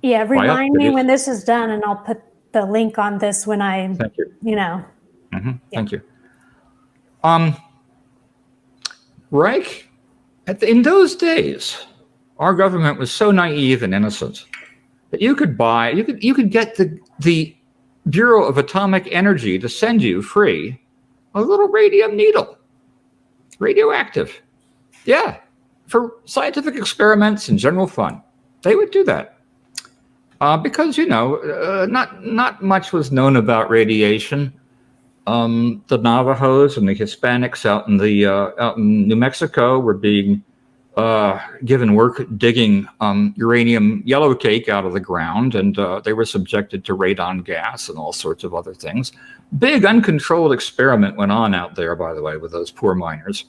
yeah, remind me when this is done, and I'll put the link on this when I, Thank you. Yeah. Thank you. Reich, in those days, our government was so naive and innocent that you could get the Bureau of Atomic Energy to send you free a little radium needle, radioactive. Yeah, for scientific experiments and general fun. They would do that. Because, not much was known about radiation. The Navajos and the Hispanics out in New Mexico were being given work digging uranium yellow cake out of the ground, and they were subjected to radon gas and all sorts of other things. Big uncontrolled experiment went on out there, by the way, with those poor miners.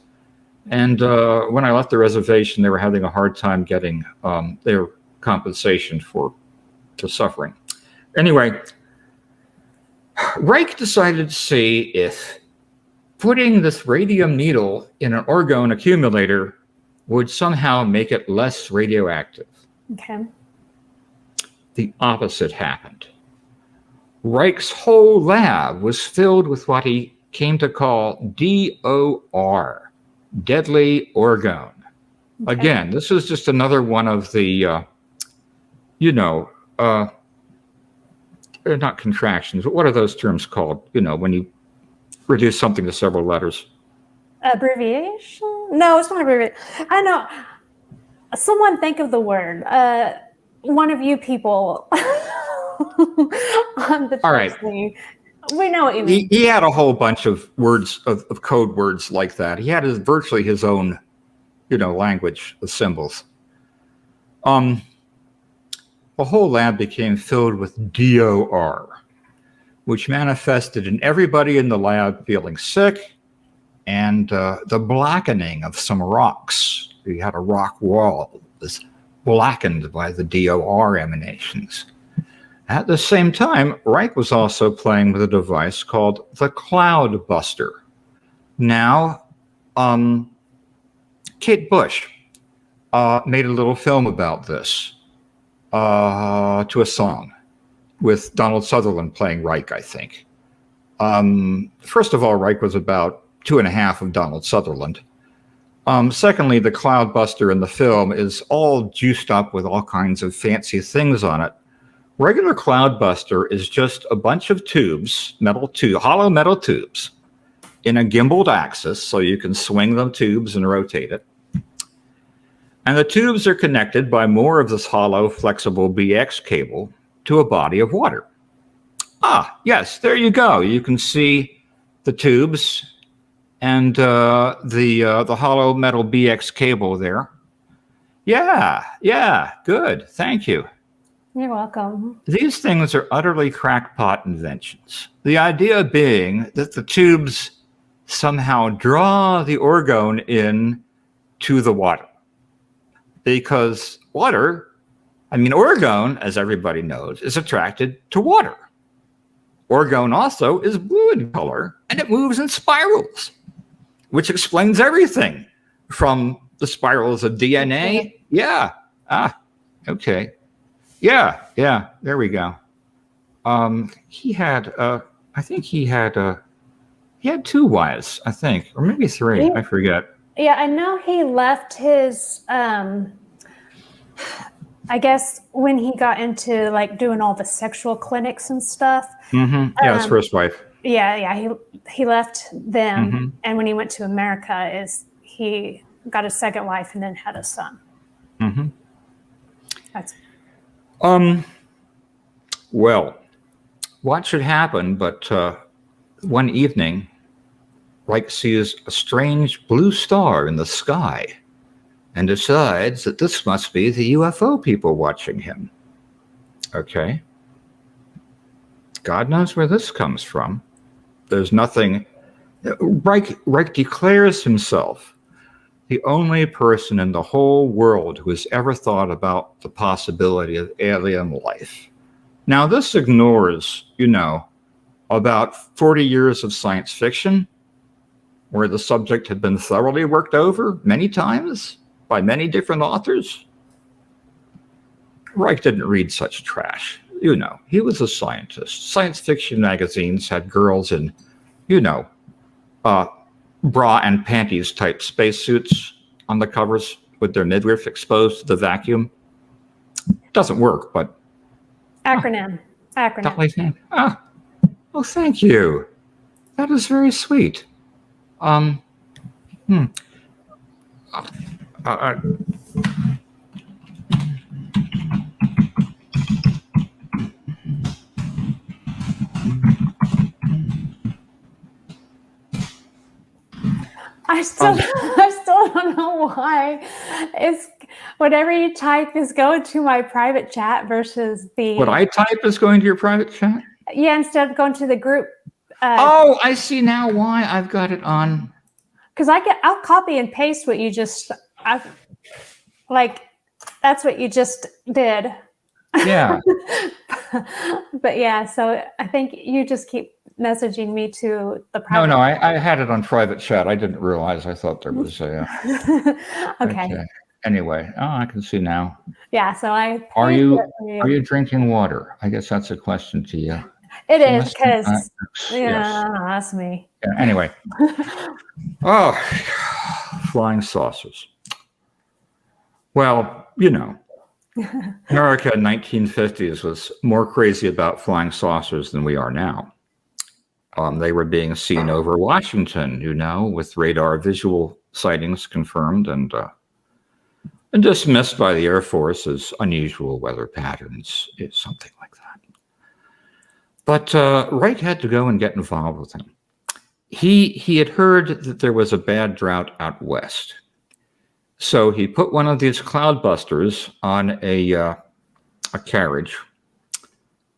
And when I left the reservation, they were having a hard time getting their compensation for suffering. Anyway, Reich decided to see if putting this radium needle in an orgone accumulator would somehow make it less radioactive. Okay. The opposite happened. Reich's whole lab was filled with what he came to call DOR, deadly orgone. Okay. Again, this is just another one of the, they're not contractions, but what are those terms called? When you reduce something to several letters. Abbreviation? No, it's not abbreviation. I know. Someone think of the word. One of you people on the all right. Thing. We know what you mean. He had a whole bunch of words, of code words like that. He had virtually his own, language of symbols. The whole lab became filled with DOR, which manifested in everybody in the lab feeling sick, and the blackening of some rocks. We had a rock wall that was blackened by the DOR emanations. At the same time, Reich was also playing with a device called the Cloud Buster. Now, Kate Bush made a little film about this. to a song with Donald Sutherland playing Reich, I think. First of all, Reich was about 2.5 of Donald Sutherland. Secondly, the Cloudbuster in the film is all juiced up with all kinds of fancy things on it. Regular Cloudbuster is just a bunch of tubes, hollow metal tubes, in a gimbaled axis, so you can swing the tubes and rotate it. And the tubes are connected by more of this hollow, flexible BX cable to a body of water. Ah, yes, there you go. You can see the tubes and the hollow metal BX cable there. Yeah, good. Thank you. You're welcome. These things are utterly crackpot inventions. The idea being that the tubes somehow draw the orgone in to the water. Because orgone, as everybody knows, is attracted to water. Orgone also is blue in color, and it moves in spirals, which explains everything from the spirals of DNA. Yeah. Okay. Yeah, there we go. He had 2 wives, I think, or maybe 3, I forget. Yeah, I know he left his, I guess when he got into like doing all the sexual clinics and stuff. Mm-hmm. Yeah, his first wife. Yeah, he left them, and when he went to America, he got a second wife and then had a son. Mm-hmm. That's. Well, what should happen? But one evening, Reich sees a strange blue star in the sky and decides that this must be the UFO people watching him. Okay. God knows where this comes from. There's nothing. Reich declares himself the only person in the whole world who has ever thought about the possibility of alien life. Now, this ignores, about 40 years of science fiction, where the subject had been thoroughly worked over many times by many different authors. Reich didn't read such trash. He was a scientist. Science fiction magazines had girls in, bra and panties type spacesuits on the covers with their midriff exposed to the vacuum. Doesn't work, but Acronym. Oh, thank you. That is very sweet. I still don't know why. It's whatever you type is going to my private chat versus the. What I type is going to your private chat? Yeah, instead of going to the group. I see now why I've got it on. Because I'll copy and paste what you just. That's what you just did. Yeah. But yeah, so I think you just keep messaging me to the private. No, I had it on private chat. I didn't realize. I thought there was a. Okay. Anyway, I can see now. Yeah, so Are you drinking water? I guess that's a question to you. It is because yes. That's me. Yeah, anyway. Flying saucers. Well, America in 1950s was more crazy about flying saucers than we are now. They were being seen over Washington, with radar visual sightings confirmed and dismissed by the Air Force as unusual weather patterns, something like that. But Reich had to go and get involved with him. He had heard that there was a bad drought out west. So he put one of these cloudbusters on a carriage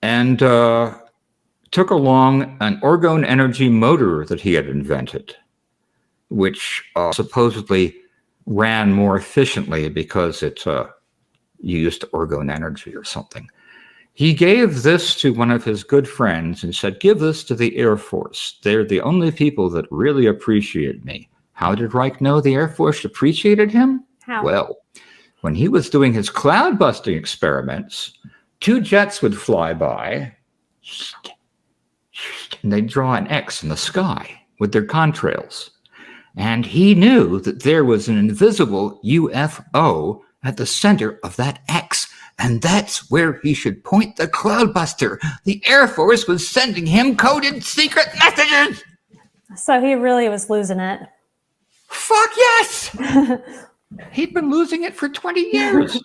and took along an orgone energy motor that he had invented, which supposedly ran more efficiently because it used orgone energy or something. He gave this to one of his good friends and said, "Give this to the Air Force. They're the only people that really appreciate me." How did Reich know the Air Force appreciated him? How? Well, when he was doing his cloud busting experiments, 2 jets would fly by and they'd draw an X in the sky with their contrails. And he knew that there was an invisible UFO at the center of that X. And that's where he should point the cloudbuster. The Air Force was sending him coded secret messages. So he really was losing it. Fuck yes! He'd been losing it for 20 years.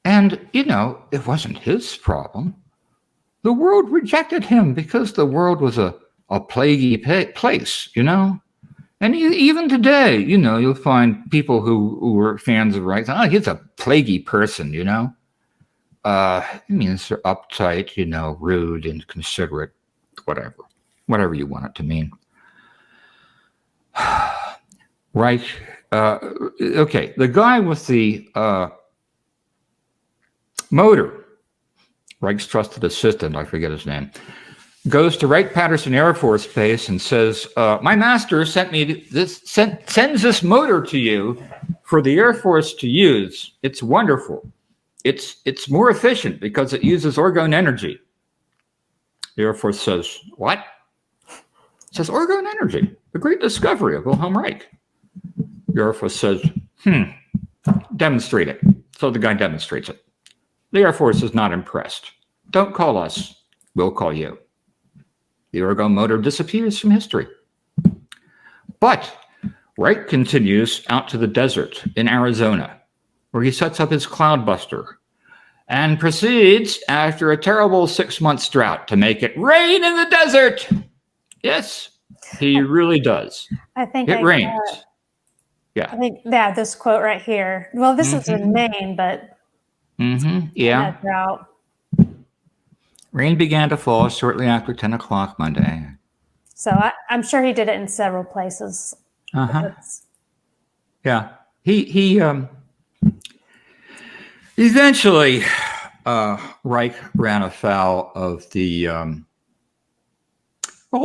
And, it wasn't his problem. The world rejected him because the world was a plaguey place, And even today, you'll find people who were fans of Reich. Oh, he's a plaguey person, It means they're uptight, rude, inconsiderate, whatever you want it to mean. Reich, okay, the guy with the motor, Reich's trusted assistant, I forget his name, goes to Wright-Patterson Air Force Base and says, my master sends this motor to you for the Air Force to use. It's wonderful. It's more efficient because it uses orgone energy. The Air Force says, what? It says orgone energy, the great discovery of Wilhelm Reich. The Air Force says, demonstrate it. So the guy demonstrates it. The Air Force is not impressed. Don't call us, we'll call you. The orgone motor disappears from history. But Reich continues out to the desert in Arizona, where he sets up his cloudbuster and proceeds, after a terrible 6-month drought, to make it rain in the desert. Yes, he really does. I think it rains. Yeah. I think this quote right here. Well, this is in Maine, but yeah. Drought. Rain began to fall shortly after 10 o'clock Monday. So I'm sure he did it in several places. Yeah. He eventually, Reich ran afoul of the,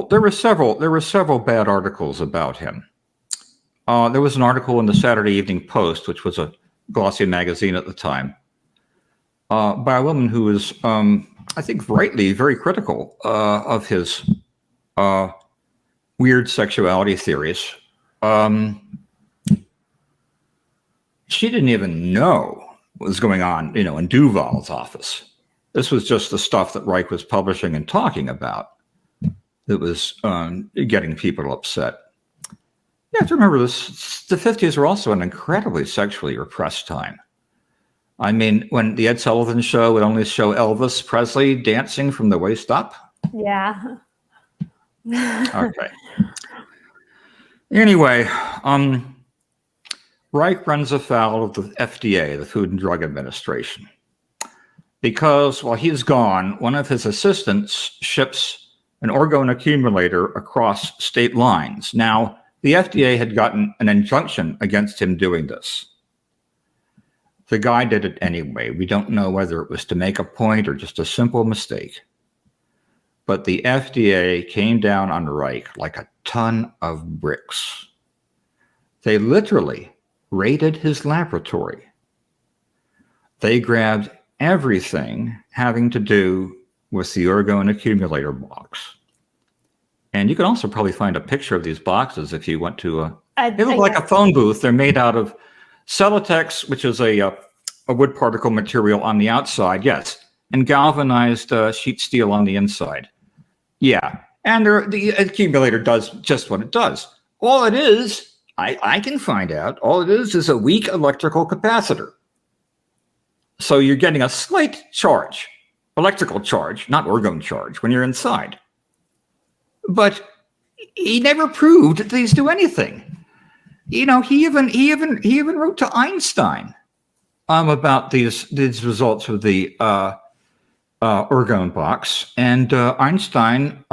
there were several bad articles about him. There was an article in the Saturday Evening Post, which was a glossy magazine at the time, by a woman who was, I think rightly, very critical of his weird sexuality theories. She didn't even know what was going on, in Duvall's office. This was just the stuff that Reich was publishing and talking about that was getting people upset. You have to remember this, the 50s were also an incredibly sexually repressed time. I mean, when the Ed Sullivan Show would only show Elvis Presley dancing from the waist up. Yeah. Okay. Anyway, Reich runs afoul of the FDA, the Food and Drug Administration, because while he's gone, one of his assistants ships an orgone accumulator across state lines. Now, the FDA had gotten an injunction against him doing this. The guy did it anyway. We don't know whether it was to make a point or just a simple mistake. But the FDA came down on Reich like a ton of bricks. They literally raided his laboratory. They grabbed everything having to do with the orgone accumulator box. And you can also probably find a picture of these boxes if you want to. They look like a phone booth. They're made out of Celotex, which is a wood particle material on the outside, yes, and galvanized sheet steel on the inside. Yeah, and the accumulator does just what it does. All it is, I can find out, all it is a weak electrical capacitor. So you're getting a slight charge, electrical charge, not orgone charge, when you're inside. But he never proved that these do anything. He even wrote to Einstein about these results of the Orgone Box, and Einstein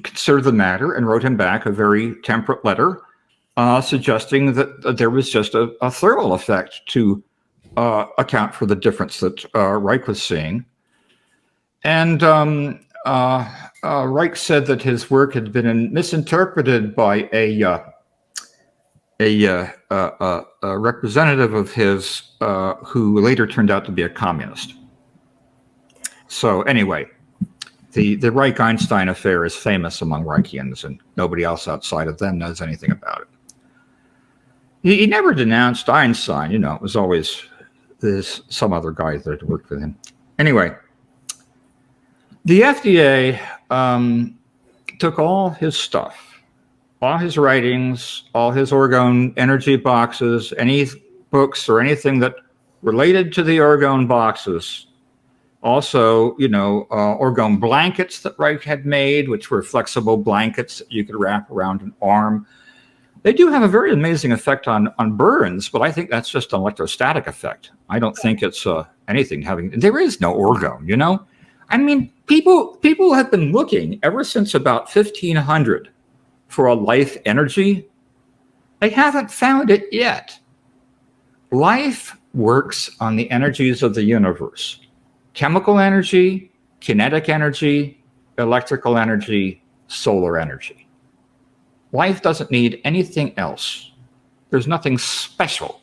considered the matter and wrote him back a very temperate letter, suggesting that there was just a thermal effect to account for the difference that Reich was seeing. And Reich said that his work had been misinterpreted by a a representative of his who later turned out to be a communist. So anyway, the Reich-Einstein affair is famous among Reichians, and nobody else outside of them knows anything about it. He never denounced Einstein. It was always there's some other guy that worked with him. Anyway, the FDA took all his stuff, all his writings, all his Orgone energy boxes, any books or anything that related to the Orgone boxes. Also, Orgone blankets that Reich had made, which were flexible blankets that you could wrap around an arm. They do have a very amazing effect on burns, but I think that's just an electrostatic effect. I don't think it's anything having. There is no Orgone, I mean, people have been looking ever since about 1500 for a life energy. They haven't found it yet. Life works on the energies of the universe: chemical energy, kinetic energy, electrical energy, solar energy. Life doesn't need anything else. There's nothing special,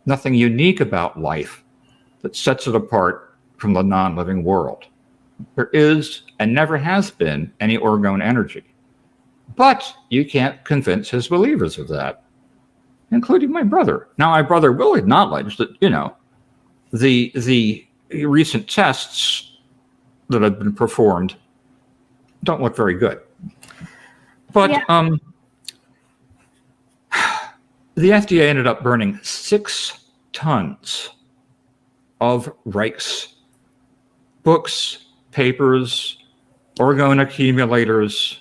nothing unique about life that sets it apart from the non-living world. There is and never has been any Orgone energy. But you can't convince his believers of that, including my brother. Now, my brother will acknowledge that, the recent tests that have been performed don't look very good. But the FDA ended up burning 6 tons of Reich's books, papers, Orgone accumulators.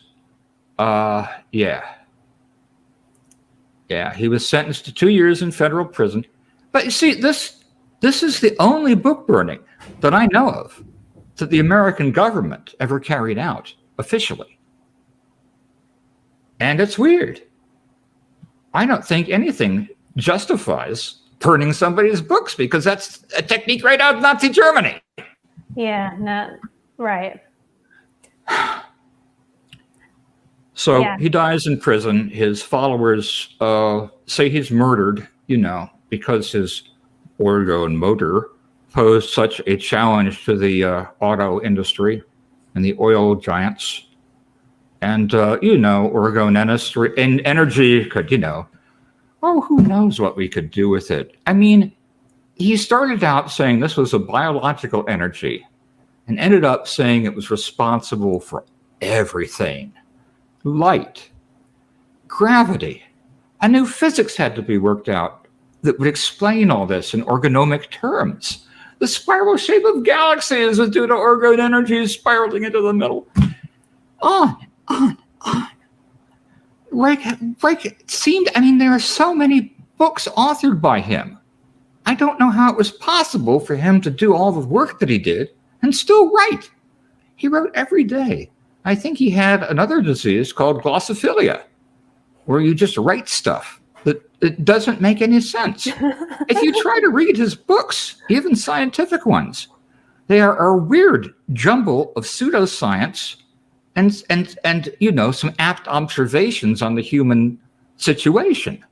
He was sentenced to 2 years in federal prison. But you see, this is the only book burning that I know of that the American government ever carried out officially. And it's weird. I don't think anything justifies burning somebody's books, because that's a technique right out of Nazi Germany. Yeah, no, right. So he dies in prison. His followers say he's murdered, because his Orgone motor posed such a challenge to the auto industry and the oil giants. And, Orgone energy could, who knows what we could do with it? I mean, he started out saying this was a biological energy and ended up saying it was responsible for everything. Light, gravity. A new physics had to be worked out that would explain all this in orgonomic terms. The spiral shape of galaxies is due to Orgone energy spiraling into the middle. On. Like it seemed, there are so many books authored by him. I don't know how it was possible for him to do all the work that he did and still write. He wrote every day. I think he had another disease called glossophilia, where you just write stuff that it doesn't make any sense. If you try to read his books, even scientific ones, they are a weird jumble of pseudoscience and some apt observations on the human situation.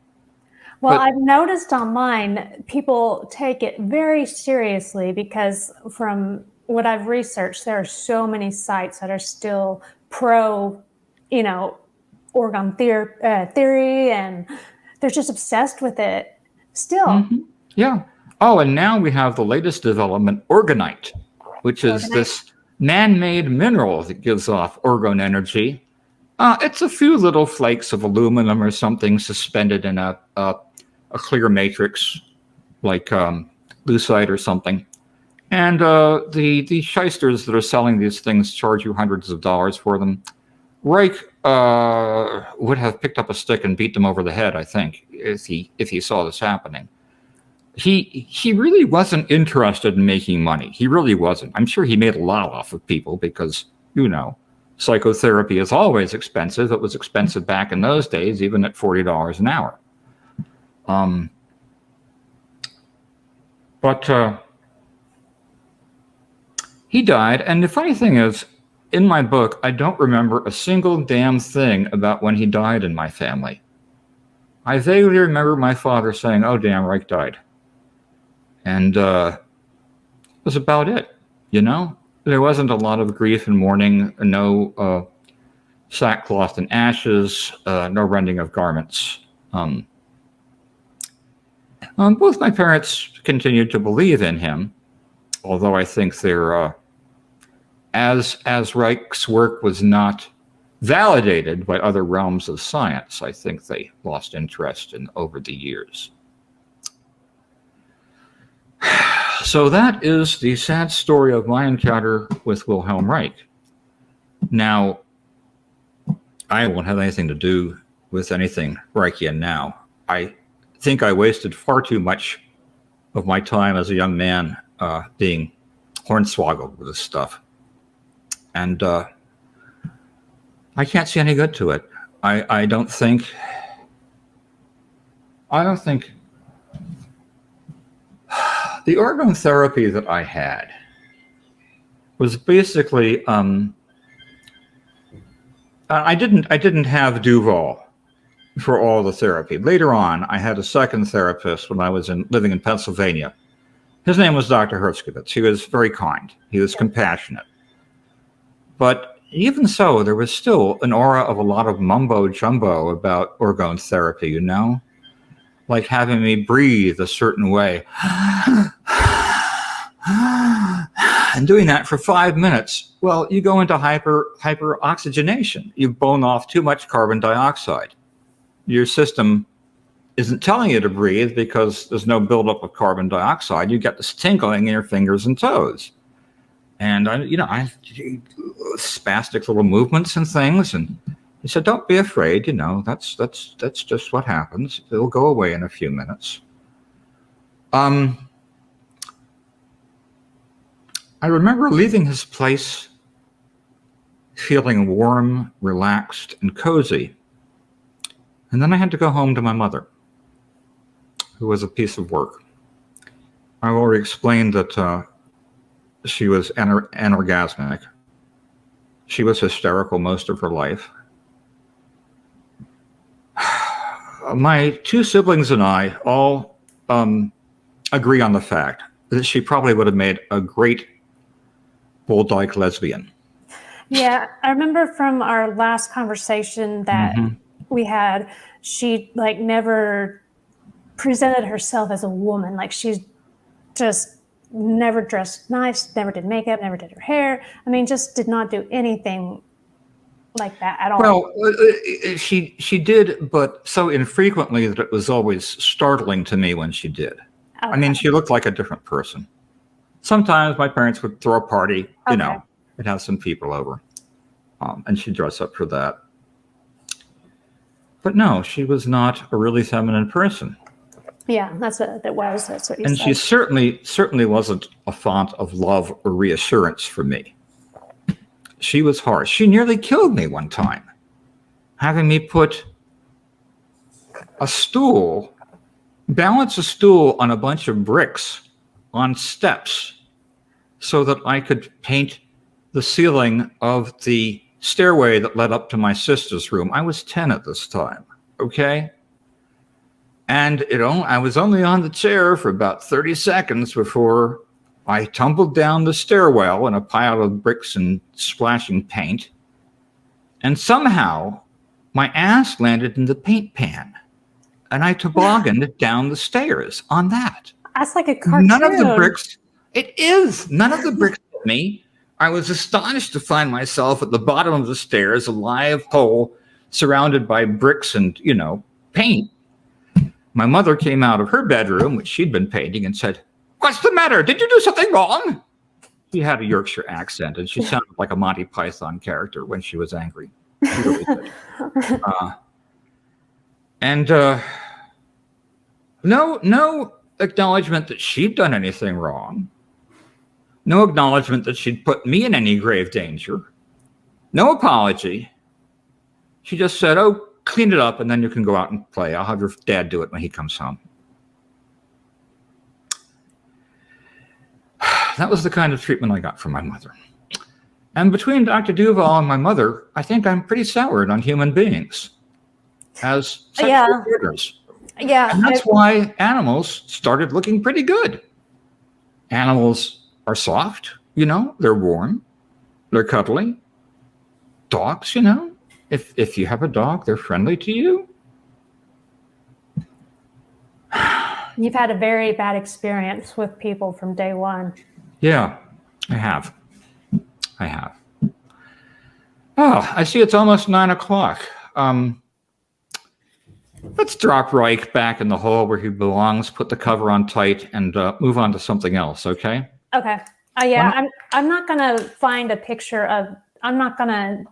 Well, I've noticed online people take it very seriously, because from what I've researched, there are so many sites that are still pro, Orgone theory, and they're just obsessed with it still. Mm-hmm. Yeah. Oh, and now we have the latest development, orgonite, which is this man-made mineral that gives off Orgone energy. It's a few little flakes of aluminum or something suspended in a clear matrix, like lucite or something. And the shysters that are selling these things charge you hundreds of dollars for them. Reich would have picked up a stick and beat them over the head, I think, if he saw this happening. He really wasn't interested in making money. He really wasn't. I'm sure he made a lot off of people because, psychotherapy is always expensive. It was expensive back in those days, even at $40 an hour. But he died. And the funny thing is, in my book, I don't remember a single damn thing about when he died in my family. I vaguely remember my father saying, "Oh, damn, Reich died." And that was about it, you know? There wasn't a lot of grief and mourning, no sackcloth and ashes, no rending of garments. Both my parents continued to believe in him, although I think they're, as Reich's work was not validated by other realms of science, I think they lost interest in over the years. So that is the sad story of my encounter with Wilhelm Reich. Now, I won't have anything to do with anything Reichian now. I think I wasted far too much of my time as a young man being hornswoggled with this stuff. And I can't see any good to it. I don't think the orgone therapy that I had was basically I didn't have Duvall for all the therapy. Later on, I had a second therapist when I was living in Pennsylvania. His name was Dr. Hertzkowitz. He was very kind. He was compassionate. But even so, there was still an aura of a lot of mumbo jumbo about orgone therapy, you know? Like having me breathe a certain way. And doing that for 5 minutes, well, you go into hyperoxygenation. You've blown off too much carbon dioxide. Your system isn't telling you to breathe because there's no buildup of carbon dioxide. You get this tingling in your fingers and toes. And I spastic little movements and things. And he said, "Don't be afraid. You know, that's just what happens. It'll go away in a few minutes." I remember leaving his place feeling warm, relaxed, and cozy. And then I had to go home to my mother, who was a piece of work. I already explained that she was anorgasmic. She was hysterical most of her life. My two siblings and I all agree on the fact that she probably would have made a great bull-dyke lesbian. Yeah, I remember from our last conversation that we had, she like never presented herself as a woman. Like she's just never dressed nice, never did makeup, never did her hair. I mean, just did not do anything like that at all. Well, she did, but so infrequently that it was always startling to me when she did. Okay. I mean, she looked like a different person. Sometimes my parents would throw a party, you know, and have some people over, and she'd dress up for that. But no, she was not a really feminine person. Yeah, that's what it was. That's what you and said. She certainly wasn't a font of love or reassurance for me. She was harsh. She nearly killed me one time, having me balance a stool on a bunch of bricks on steps so that I could paint the ceiling of the stairway that led up to my sister's room. I was 10 at this time, okay? And I was only on the chair for about 30 seconds before I tumbled down the stairwell in a pile of bricks and splashing paint. And somehow my ass landed in the paint pan and I tobogganed down the stairs on that. That's like a cartoon. None of the bricks hit me. I was astonished to find myself at the bottom of the stairs, a live hole surrounded by bricks and, paint. My mother came out of her bedroom, which she'd been painting, and said, "What's the matter? Did you do something wrong?" She had a Yorkshire accent, and she sounded like a Monty Python character when she was angry. She really did. No acknowledgement that she'd done anything wrong. No acknowledgement that she'd put me in any grave danger. No apology. She just said, "Oh, clean it up and then you can go out and play. I'll have your dad do it when he comes home." That was the kind of treatment I got from my mother. And between Dr. Duvall and my mother, I think I'm pretty soured on human beings. as sexual Yeah. partners. Yeah. And that's why animals started looking pretty good. Animals are soft, they're warm, they're cuddly. Dogs, if you have a dog, they're friendly to you. You've had a very bad experience with people from day one. Yeah, I have. Oh, I see it's almost 9:00. Let's drop Reich back in the hole where he belongs, put the cover on tight, and move on to something else, okay? Okay. Yeah, I'm not going to find a picture of, I'm not going to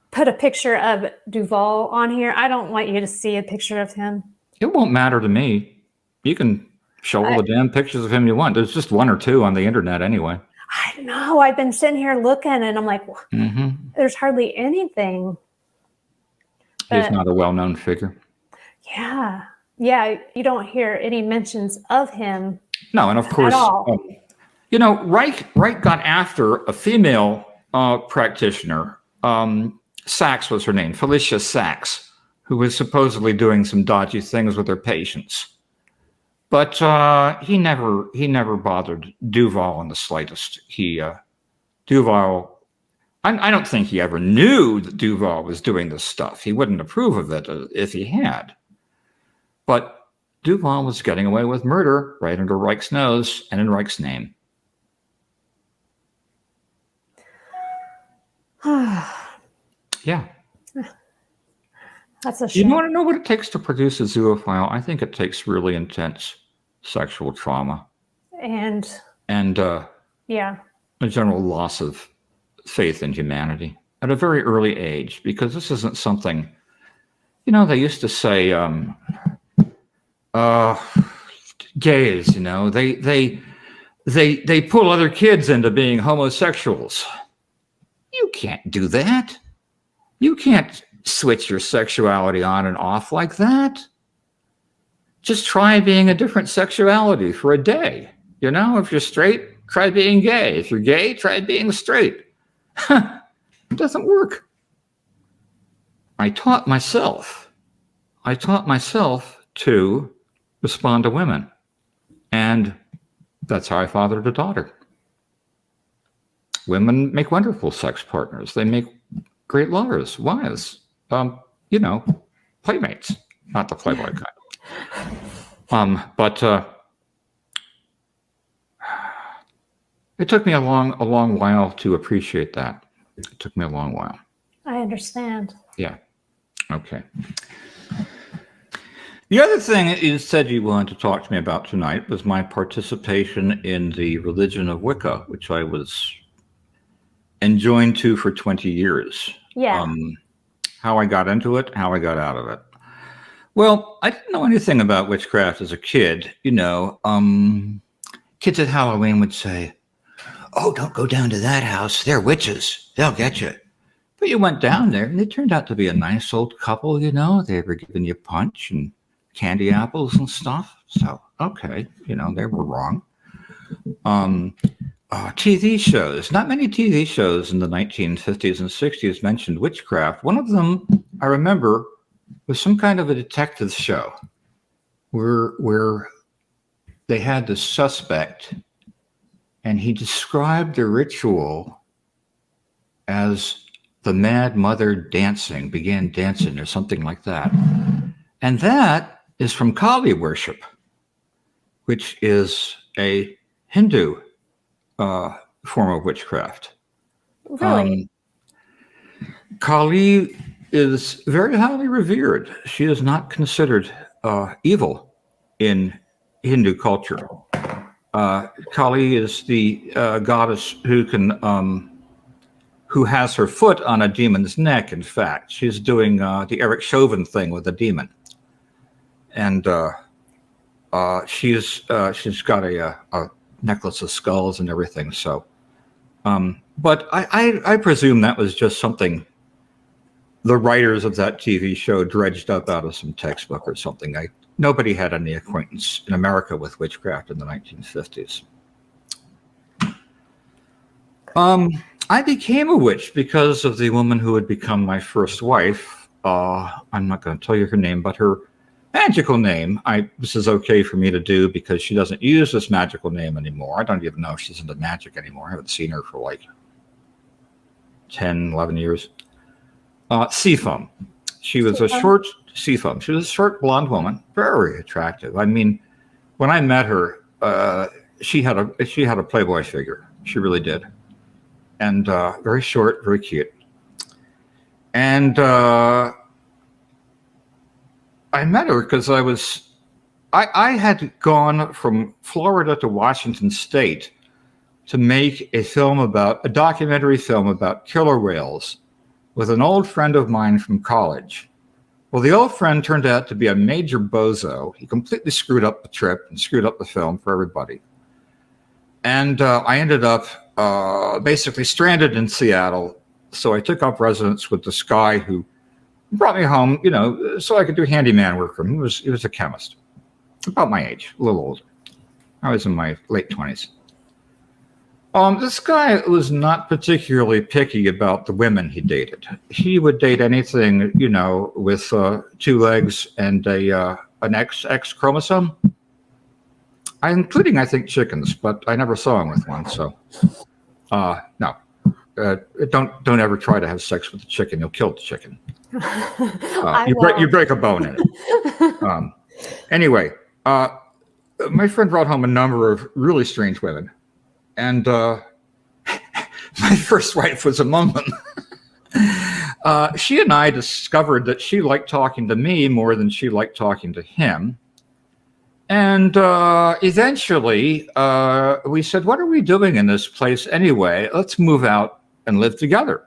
put a picture of Duvall on here. I don't want you to see a picture of him. It won't matter to me. You can show all the damn pictures of him you want. There's just one or two on the internet anyway. I know. I've been sitting here looking, and I'm like, there's hardly anything. He's not a well-known figure. Yeah. Yeah, you don't hear any mentions of him. No, and of course, Reich got after a female practitioner. Sachs was her name, Felicia Sachs, who was supposedly doing some dodgy things with her patients. But he never bothered Duvall in the slightest. Duvall, I don't think he ever knew that Duvall was doing this stuff. He wouldn't approve of it if he had. But Duvall was getting away with murder right under Reich's nose and in Reich's name. Yeah. That's a shame. You want to know what it takes to produce a zoophile? I think it takes really intense sexual trauma. And a general loss of faith in humanity at a very early age, because this isn't something, they used to say, gays, they pull other kids into being homosexuals. You can't do that. You can't switch your sexuality on and off like that. Just try being a different sexuality for a day. If you're straight, try being gay. If you're gay, try being straight. It doesn't work. I taught myself to respond to women. And that's how I fathered a daughter. Women make wonderful sex partners. They make great lovers, wives, playmates, not the Playboy kind. But it took me a long while to appreciate that. It took me a long while. I understand. Yeah. Okay. The other thing that you said you wanted to talk to me about tonight was my participation in the religion of Wicca, which I was enjoined to for 20 years. Yeah. How I got into it, how I got out of it. Well, I didn't know anything about witchcraft as a kid. Kids at Halloween would say, "Oh, don't go down to that house. They're witches. They'll get you." But you went down there, and they turned out to be a nice old couple, They were giving you punch and candy apples and stuff. So, okay, they were wrong. TV shows. Not many TV shows in the 1950s and 60s mentioned witchcraft. One of them, I remember, was some kind of a detective show where they had the suspect, and he described the ritual as the Mad Mother began dancing or something like that. And that is from Kali worship, which is a Hindu form of witchcraft. Really? Kali is very highly revered. She is not considered evil in Hindu culture. Kali is the goddess who has her foot on a demon's neck. In fact, she's doing the Eric Chauvin thing with a demon, and she's got a necklace of skulls and everything. So, but I presume that was just something the writers of that TV show dredged up out of some textbook or something. Nobody had any acquaintance in America with witchcraft in the 1950s. I became a witch because of the woman who would become my first wife. I'm not going to tell you her name, but her magical name. This is okay for me to do because she doesn't use this magical name anymore. I don't even know if she's into magic anymore. I haven't seen her for like 10, 11 years. Seafoam. She was a short Seafoam. She was a short blonde woman, very attractive. I mean, when I met her, she had a Playboy figure. She really did, and very short, very cute. And I met her because I had gone from Florida to Washington State to make a documentary film about killer whales with an old friend of mine from college. Well, the old friend turned out to be a major bozo. He completely screwed up the trip and screwed up the film for everybody. And I ended up basically stranded in Seattle. So I took up residence with this guy who brought me home, so I could do handyman work for him. He was a chemist, about my age, a little older. I was in my late 20s. This guy was not particularly picky about the women he dated. He would date anything, with 2 legs and an XX chromosome, including, I think, chickens, but I never saw him with one. So, no, don't ever try to have sex with a chicken. You'll kill the chicken. You break a bone in it. Anyway, my friend brought home a number of really strange women. And my first wife was among them. She and I discovered that she liked talking to me more than she liked talking to him. And eventually, we said, what are we doing in this place anyway? Let's move out and live together.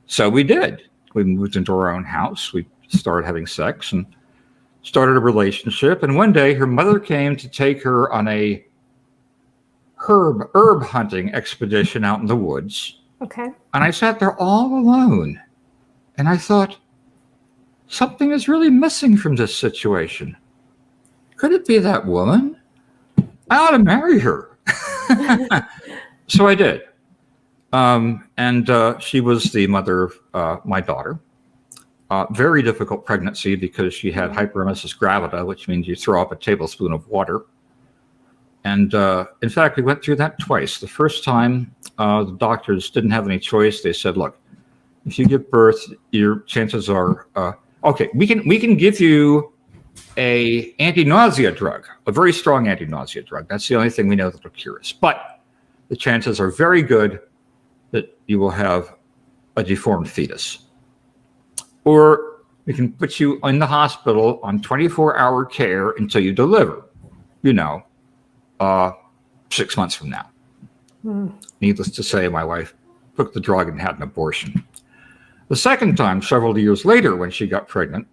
So we did. We moved into our own house. We started having sex and started a relationship. And one day, her mother came to take her on a herb hunting expedition out in the woods. Okay. And I sat there all alone. And I thought, something is really missing from this situation. Could it be that woman? I ought to marry her. So I did. And she was the mother of my daughter. Very difficult pregnancy because she had hyperemesis gravida, which means you throw up a tablespoon of water. And in fact, we went through that twice. The first time, the doctors didn't have any choice. They said, look, if you give birth, your chances are, okay, we can give you a anti-nausea drug, a very strong anti-nausea drug. That's the only thing we know that will cure us. But the chances are very good that you will have a deformed fetus. Or we can put you in the hospital on 24-hour care until you deliver, 6 months from now. Needless to say, my wife took the drug and had an abortion. The second time, several years later, when she got pregnant,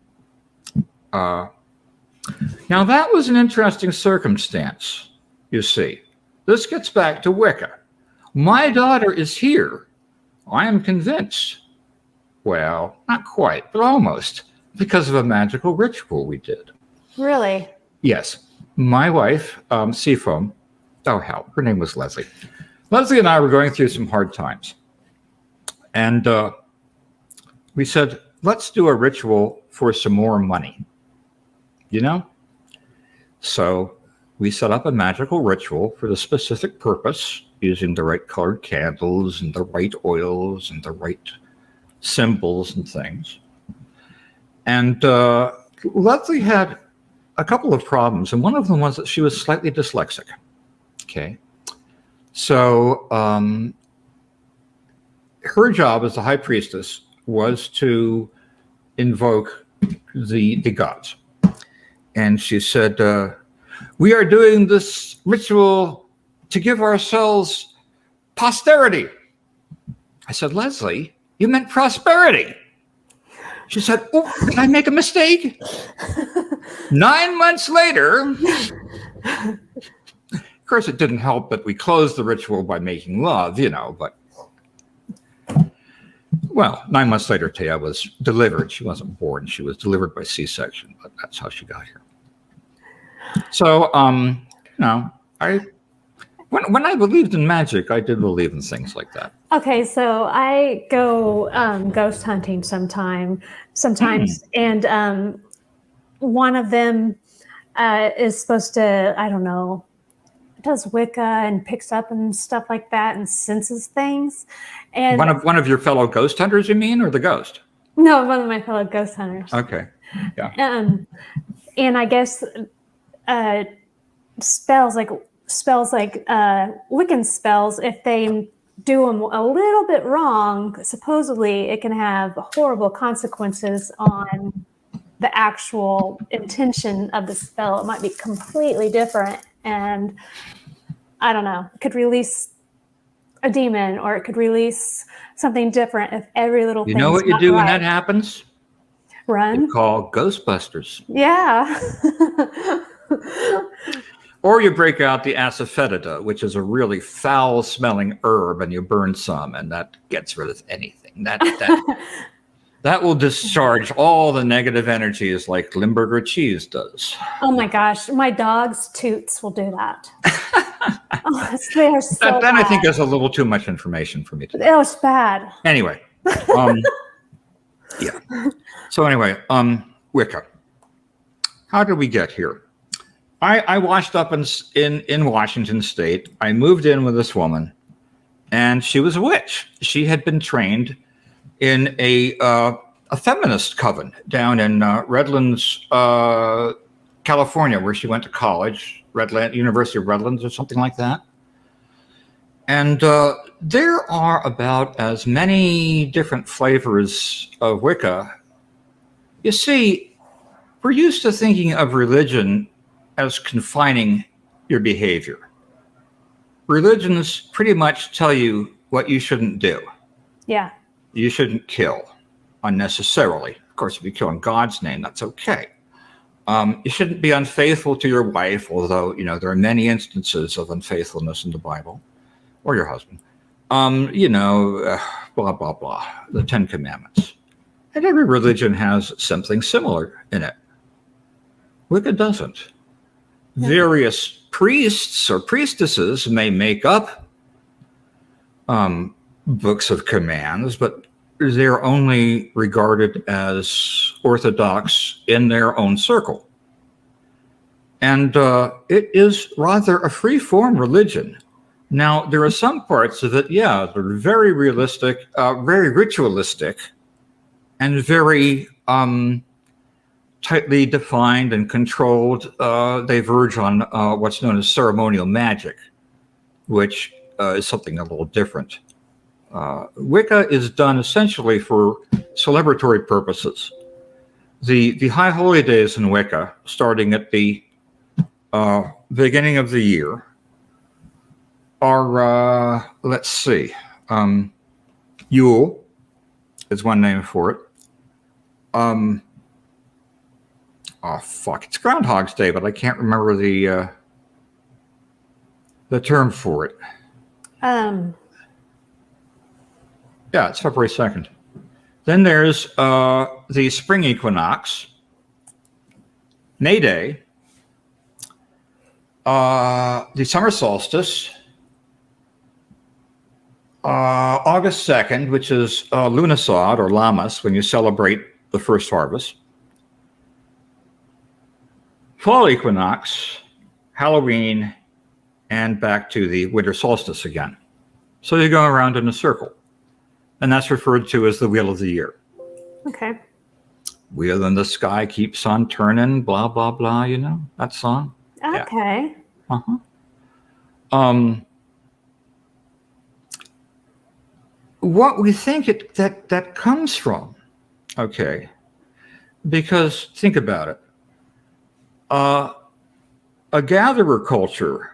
now that was an interesting circumstance, you see. This gets back to Wicca. My daughter is here. I am convinced. Well, not quite, but almost, because of a magical ritual we did. Really? Yes. My wife, Seafoam, oh hell, her name was Leslie. Leslie and I were going through some hard times. And we said, let's do a ritual for some more money. So we set up a magical ritual for the specific purpose, using the right colored candles and the right oils and the right symbols and things. And Leslie had a couple of problems, and one of them was that she was slightly dyslexic. Okay. So her job as the high priestess was to invoke the gods. And she said, we are doing this ritual to give ourselves posterity. I said, Leslie, you meant prosperity. She said, oh, did I make a mistake? 9 months later, of course, it didn't help that we closed the ritual by making love, but well, 9 months later, Taya was delivered. She wasn't born. She was delivered by C-section, but that's how she got here. So, When I believed in magic, I did believe in things like that. Okay, so I go ghost hunting sometimes, and one of them is supposed to, I don't know, does Wicca and picks up and stuff like that and senses things. And One of your fellow ghost hunters, you mean, or the ghost? no, one of my fellow ghost hunters. Okay, yeah. And I guess spells like Wiccan spells, if they do them a little bit wrong, supposedly it can have horrible consequences on the actual intention of the spell. It might be completely different, and I don't know, it could release a demon, or it could release something different if every little thing. You know what you do when that happens? Run. You call Ghostbusters. Yeah. Or you break out the asafoetida, which is a really foul-smelling herb, and you burn some, and that gets rid of anything. That will discharge all the negative energies like Limburger cheese does. Oh my gosh, my dog's toots will do that. They're so That I bad. think is a little too much information for me today. It was bad. Anyway, yeah. So anyway, Wicca. How did we get here? I washed up in Washington State. I moved in with this woman, and she was a witch. She had been trained in a feminist coven down in Redlands, California, where she went to college, University of Redlands or something like that. And there are about as many different flavors of Wicca. You see, we're used to thinking of religion as confining your behavior. Religions pretty much tell you what you shouldn't do. Yeah. You shouldn't kill unnecessarily. Of course, if you kill in God's name, that's okay. You shouldn't be unfaithful to your wife, although, you know, there are many instances of unfaithfulness in the Bible, or your husband. Blah, blah, blah, the Ten Commandments. And every religion has something similar in it. Wicca doesn't. Yeah. Various priests or priestesses may make up books of commands, but they're only regarded as orthodox in their own circle. And it is rather a free-form religion. Now, there are some parts of it, yeah, that are very realistic, very ritualistic, and very tightly defined and controlled. They verge on what's known as ceremonial magic, which is something a little different. Wicca is done essentially for celebratory purposes. The high holy days in Wicca, starting at the beginning of the year, are, let's see, Yule is one name for it. It's Groundhog's Day, but I can't remember the term for it. Yeah, it's February 2nd. Then there's the spring equinox, May Day, the summer solstice, August 2nd, which is Lughnasadh or Lammas, when you celebrate the first harvest, fall equinox, Halloween, and back to the winter solstice again. So you go around in a circle. And that's referred to as the wheel of the year. Okay. Wheel in the sky keeps on turning, blah, blah, blah, you know, that song. Okay. Yeah. Uh-huh. What we think that comes from, okay, because think about it. A gatherer culture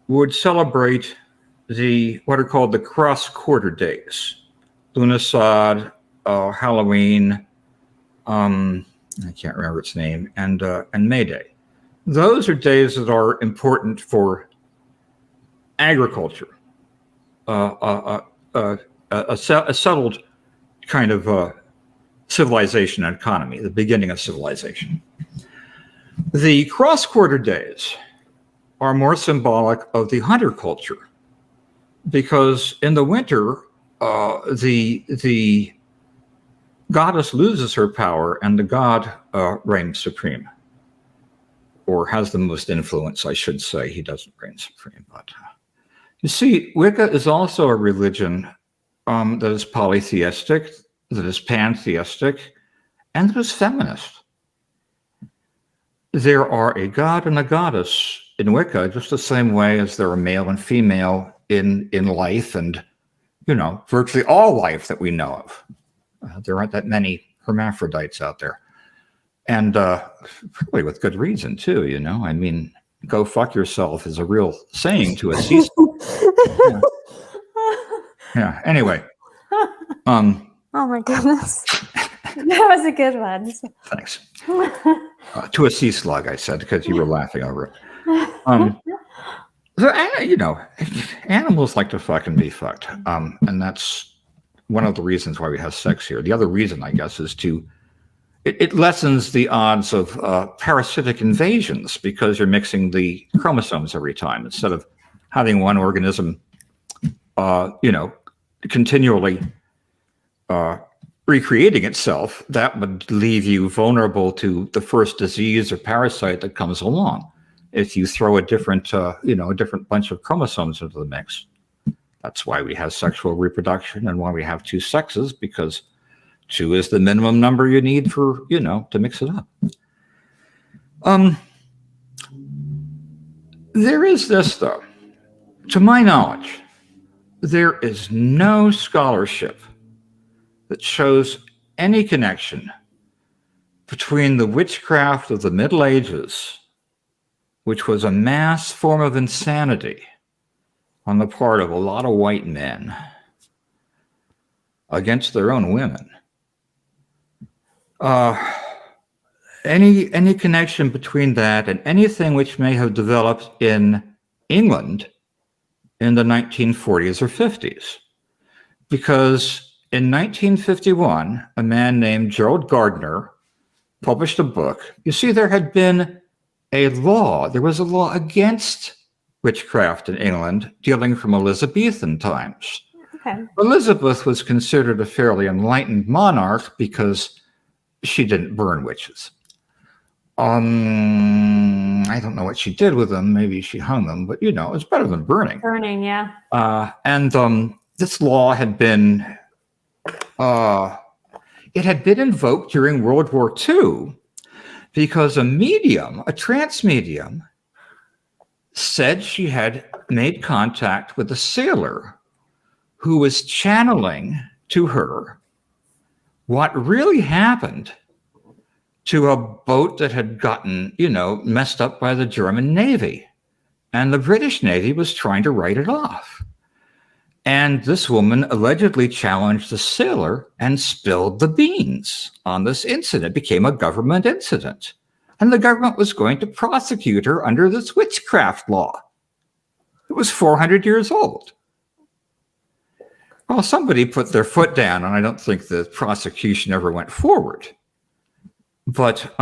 would celebrate what are called the cross-quarter days. Lughnasadh, Halloween, I can't remember its name, and May Day. Those are days that are important for agriculture, a settled kind of civilization and economy, the beginning of civilization. The cross-quarter days are more symbolic of the hunter culture, because in the winter, the goddess loses her power and the god reigns supreme, or has the most influence, I should say. He doesn't reign supreme, but you see, Wicca is also a religion that is polytheistic, that is pantheistic, and that is feminist. There are a god and a goddess in Wicca, just the same way as there are male and female in life, and virtually all life that we know of. There aren't that many hermaphrodites out there, and probably with good reason too. I mean, "Go fuck yourself" is a real saying to a cease. Yeah. Anyway. Oh my goodness. That was a good one. Thanks. To a sea slug, I said, because you were laughing over it. So, animals like to fucking be fucked. And that's one of the reasons why we have sex here. The other reason, I guess, is it lessens the odds of parasitic invasions, because you're mixing the chromosomes every time. Instead of having one organism, continually recreating itself, that would leave you vulnerable to the first disease or parasite that comes along if you throw a different bunch of chromosomes into the mix. That's why we have sexual reproduction and why we have two sexes, because 2 is the minimum number you need for, to mix it up. There is this, though. To my knowledge, there is no scholarship that shows any connection between the witchcraft of the Middle Ages, which was a mass form of insanity on the part of a lot of white men against their own women. Any connection between that and anything which may have developed in England in the 1940s or 50s. Because in 1951, a man named Gerald Gardner published a book. You see, there was a law against witchcraft in England dealing from Elizabethan times. Okay. Elizabeth was considered a fairly enlightened monarch because she didn't burn witches. I don't know what she did with them. Maybe she hung them, but it's better than burning. Burning, yeah. And this law had been invoked during World War II because a trance medium, said she had made contact with a sailor who was channeling to her what really happened to a boat that had gotten, messed up by the German Navy. And the British Navy was trying to write it off. And this woman allegedly challenged the sailor and spilled the beans on this incident. It became a government incident. And the government was going to prosecute her under this witchcraft law. It was 400 years old. Well, somebody put their foot down, and I don't think the prosecution ever went forward. But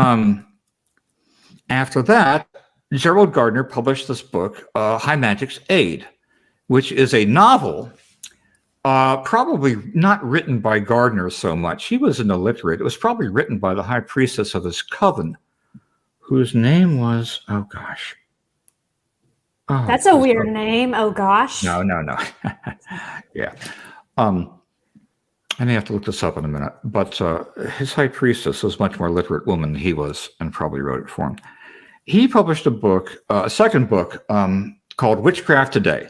after that, Gerald Gardner published this book, High Magic's Aid, which is a novel, probably not written by Gardner so much. He was an illiterate. It was probably written by the high priestess of his coven, whose name was, oh gosh. Oh, that's a weird name. Oh gosh. No. Yeah. I may have to look this up in a minute, but his high priestess was a much more literate woman than he was, and probably wrote it for him. He published a book, a second book, called Witchcraft Today,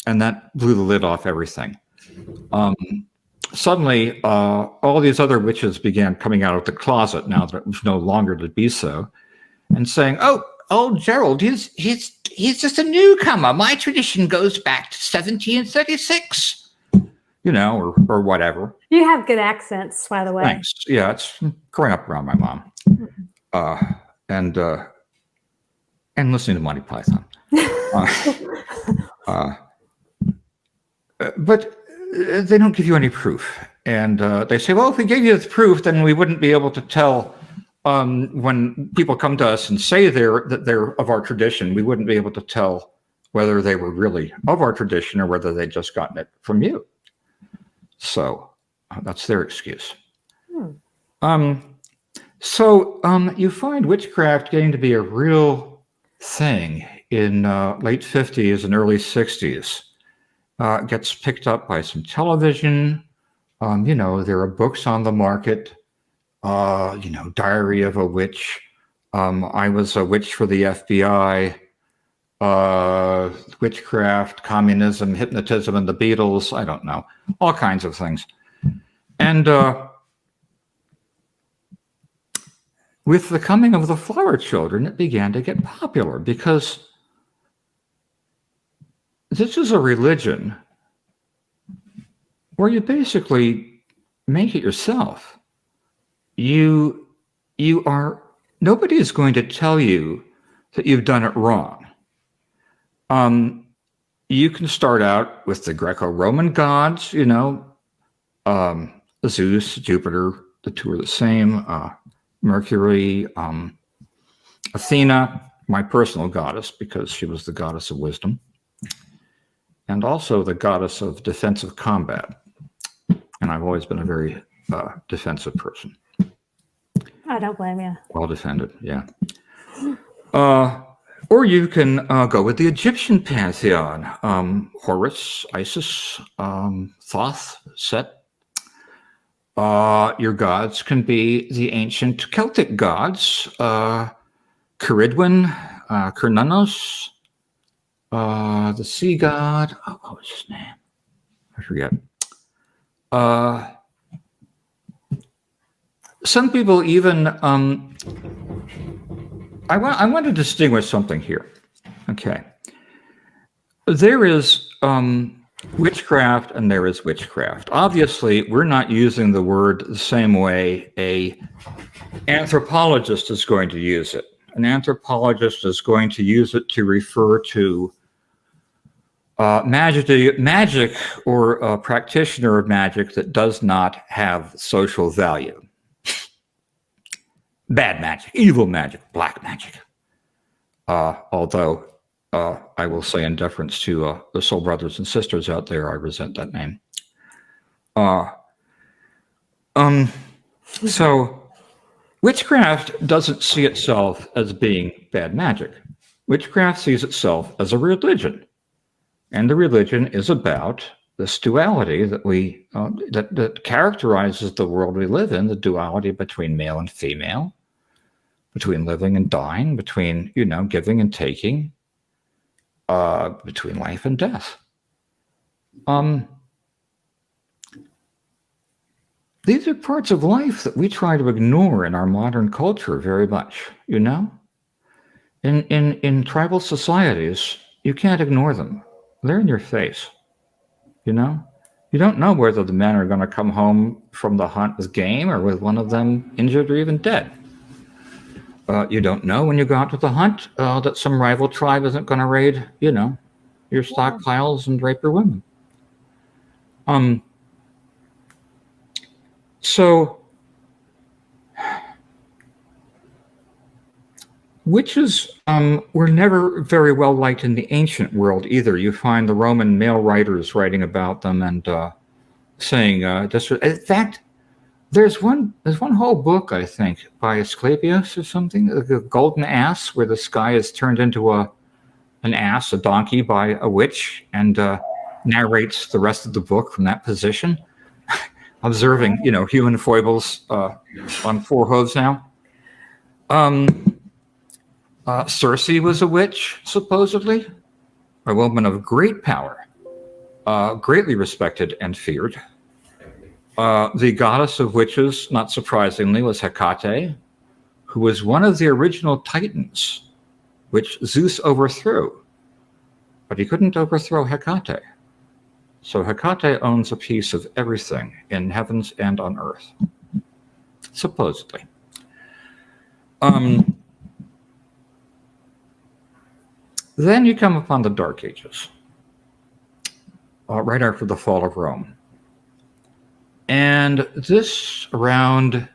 and that blew the lid off everything. Suddenly, all these other witches began coming out of the closet, now that it was no longer to be so, and saying, "Oh, Gerald, he's just a newcomer. My tradition goes back to 1736." Or whatever. You have good accents, by the way. Thanks. Yeah, it's growing up around my mom, and listening to Monty Python. But they don't give you any proof, and they say, "Well, if we gave you the proof, then we wouldn't be able to tell when people come to us and say that they're of our tradition, we wouldn't be able to tell whether they were really of our tradition or whether they'd just gotten it from you. So that's their excuse. So you find witchcraft getting to be a real thing in late 50s and early 60s. Gets picked up by some television. There are books on the market. Diary of a Witch. I Was a Witch for the FBI. Witchcraft, communism, hypnotism, and the Beatles. I don't know. All kinds of things. And with the coming of the Flower Children, it began to get popular because this is a religion where you basically make it yourself. Nobody is going to tell you that you've done it wrong. You can start out with the Greco-Roman gods, Zeus, Jupiter, the two are the same, Mercury, Athena, my personal goddess, because she was the goddess of wisdom, and also the goddess of defensive combat. And I've always been a very defensive person. I don't blame you. Well defended, yeah. Or you can go with the Egyptian pantheon. Horus, Isis, Thoth, Set. Your gods can be the ancient Celtic gods. Ceridwen, Cernunnos, the sea god. Oh, what was his name? I forget. Some people even, I want to distinguish something here. Okay. There is witchcraft and there is witchcraft. Obviously, we're not using the word the same way a anthropologist is going to use it. An anthropologist is going to use it to refer to magic or a practitioner of magic that does not have social value. Bad magic, evil magic, black magic. Although I will say in deference to the soul brothers and sisters out there, I resent that name. So witchcraft doesn't see itself as being bad magic. Witchcraft sees itself as a religion. And the religion is about this duality that that characterizes the world we live in, the duality between male and female, between living and dying, between, giving and taking, between life and death. These are parts of life that we try to ignore in our modern culture very much, In tribal societies, you can't ignore them. They're in your face, You don't know whether the men are going to come home from the hunt with game or with one of them injured or even dead. You don't know when you go out to the hunt that some rival tribe isn't going to raid, your stockpiles and rape your women. So witches were never very well liked in the ancient world either. You find the Roman male writers writing about them and saying this. In fact, there's one whole book, I think, by Asclepius or something, the Golden Ass, where this guy is turned into an ass, a donkey, by a witch, and narrates the rest of the book from that position, observing, human foibles on four hooves now. Circe was a witch, supposedly, a woman of great power, greatly respected and feared. The goddess of witches, not surprisingly, was Hecate, who was one of the original Titans, which Zeus overthrew. But he couldn't overthrow Hecate. So Hecate owns a piece of everything in heavens and on earth, supposedly. Then you come upon the Dark Ages, right after the fall of Rome. And this around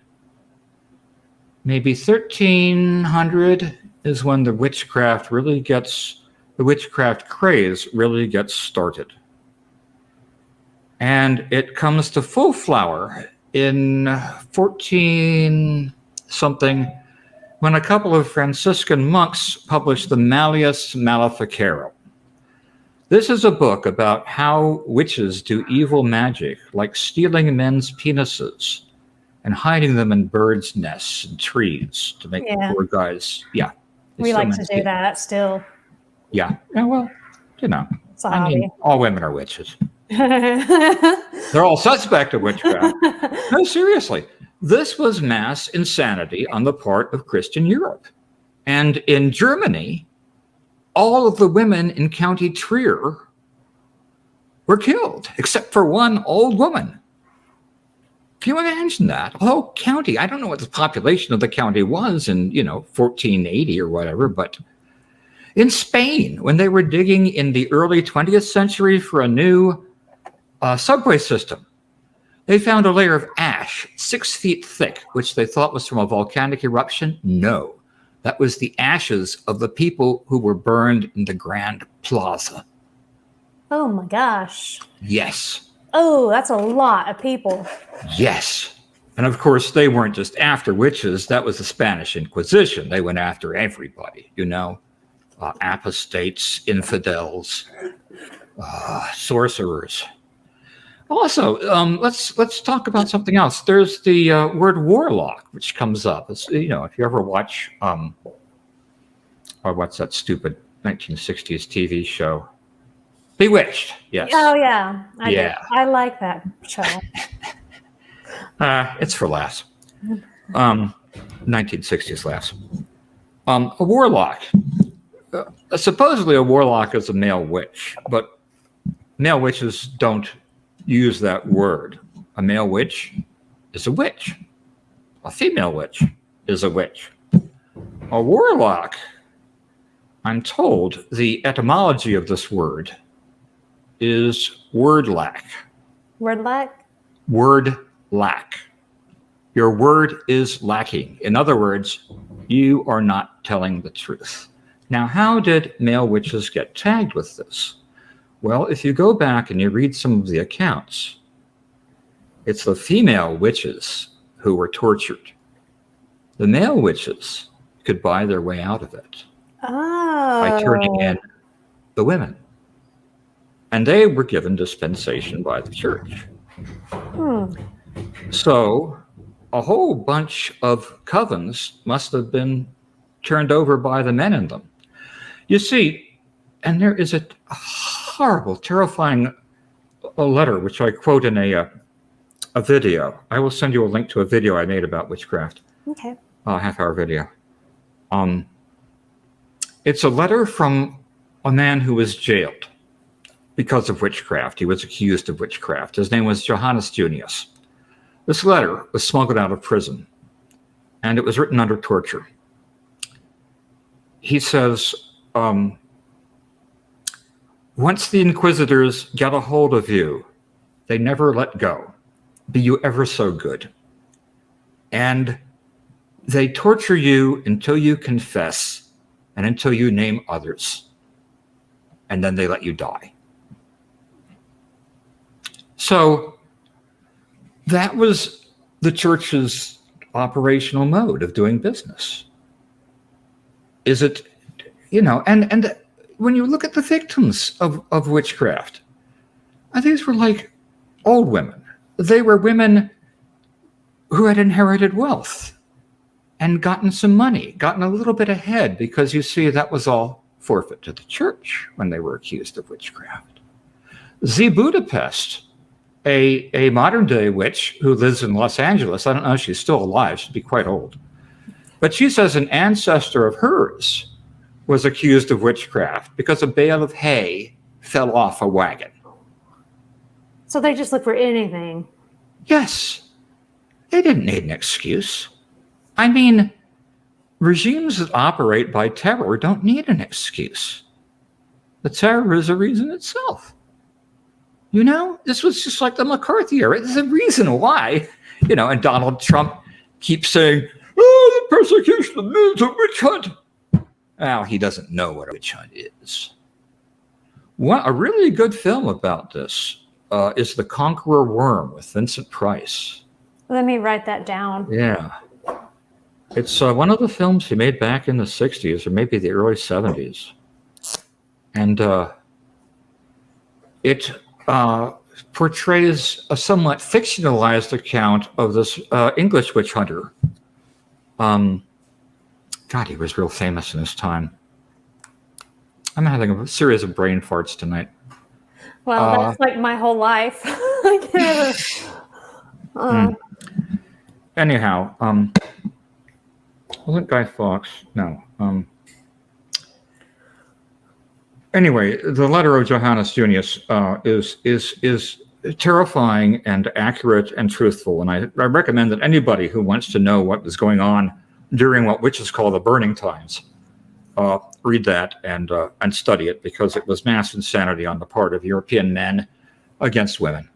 maybe 1300 is when the witchcraft craze really gets started. And it comes to full flower in 14 something, when a couple of Franciscan monks published the Malleus Maleficarum. This is a book about how witches do evil magic, like stealing men's penises and hiding them in birds' nests and trees to make the poor guys. Yeah. We like to do that still. Yeah. Yeah, well, you know. It's a hobby. All women are witches. They're all suspect of witchcraft. No, seriously. This was mass insanity on the part of Christian Europe. And in Germany, all of the women in County Trier were killed, except for one old woman. Can you imagine that? The whole county, I don't know what the population of the county was in, 1480 or whatever, but in Spain, when they were digging in the early 20th century for a new subway system, they found a layer of ash 6 feet thick, which they thought was from a volcanic eruption. No, that was the ashes of the people who were burned in the Grand Plaza. Oh my gosh. Yes. Oh, that's a lot of people. Yes. And of course, they weren't just after witches. That was the Spanish Inquisition. They went after everybody, apostates, infidels, sorcerers. Also, let's talk about something else. There's the word warlock, which comes up. It's, if you ever watch, or what's that stupid 1960s TV show? Bewitched. Yes. Oh yeah. I like that show. It's for laughs. 1960s laughs. A warlock. Supposedly a warlock is a male witch, but male witches don't use that word. A male witch is a witch. A female witch is a witch. A warlock, I'm told the etymology of this word is word lack. Word lack? Word lack. Your word is lacking. In other words, you are not telling the truth. Now, how did male witches get tagged with this? Well, if you go back and you read some of the accounts, it's the female witches who were tortured. The male witches could buy their way out of it by turning in the women. And they were given dispensation by the church. So a whole bunch of covens must have been turned over by the men in them. You see, and there is a horrible, terrifying letter, which I quote in a video. I will send you a link to a video I made about witchcraft. Okay. A half-hour video. It's a letter from a man who was jailed because of witchcraft. He was accused of witchcraft. His name was Johannes Junius. This letter was smuggled out of prison, and it was written under torture. He says, once the inquisitors get a hold of you, they never let go, be you ever so good. And they torture you until you confess and until you name others. And then they let you die. So that was the church's operational mode of doing business. Is it, and when you look at the victims of witchcraft, these were like old women. They were women who had inherited wealth and gotten some money, gotten a little bit ahead, because you see, that was all forfeit to the church when they were accused of witchcraft. Z. Budapest, a modern day witch who lives in Los Angeles, I don't know if she's still alive, she'd be quite old, but she says an ancestor of hers was accused of witchcraft because a bale of hay fell off a wagon. So they just look for anything. Yes. They didn't need an excuse. I mean, regimes that operate by terror don't need an excuse. The terror is a reason itself. This was just like the McCarthy era. There's a reason why, and Donald Trump keeps saying, oh, persecution means a witch hunt. Well, he doesn't know what a witch hunt is. A really good film about this is The Conqueror Worm with Vincent Price. Let me write that down. Yeah. It's one of the films he made back in the 60s or maybe the early 70s. And it portrays a somewhat fictionalized account of this English witch hunter. God, he was real famous in his time. I'm having a series of brain farts tonight. Well, that's like my whole life. Anyhow, wasn't Guy Fawkes? No. Anyway, the letter of Johannes Junius is terrifying and accurate and truthful, and I recommend that anybody who wants to know what was going on during what witches call the burning times read that and study it, because it was mass insanity on the part of European men against women.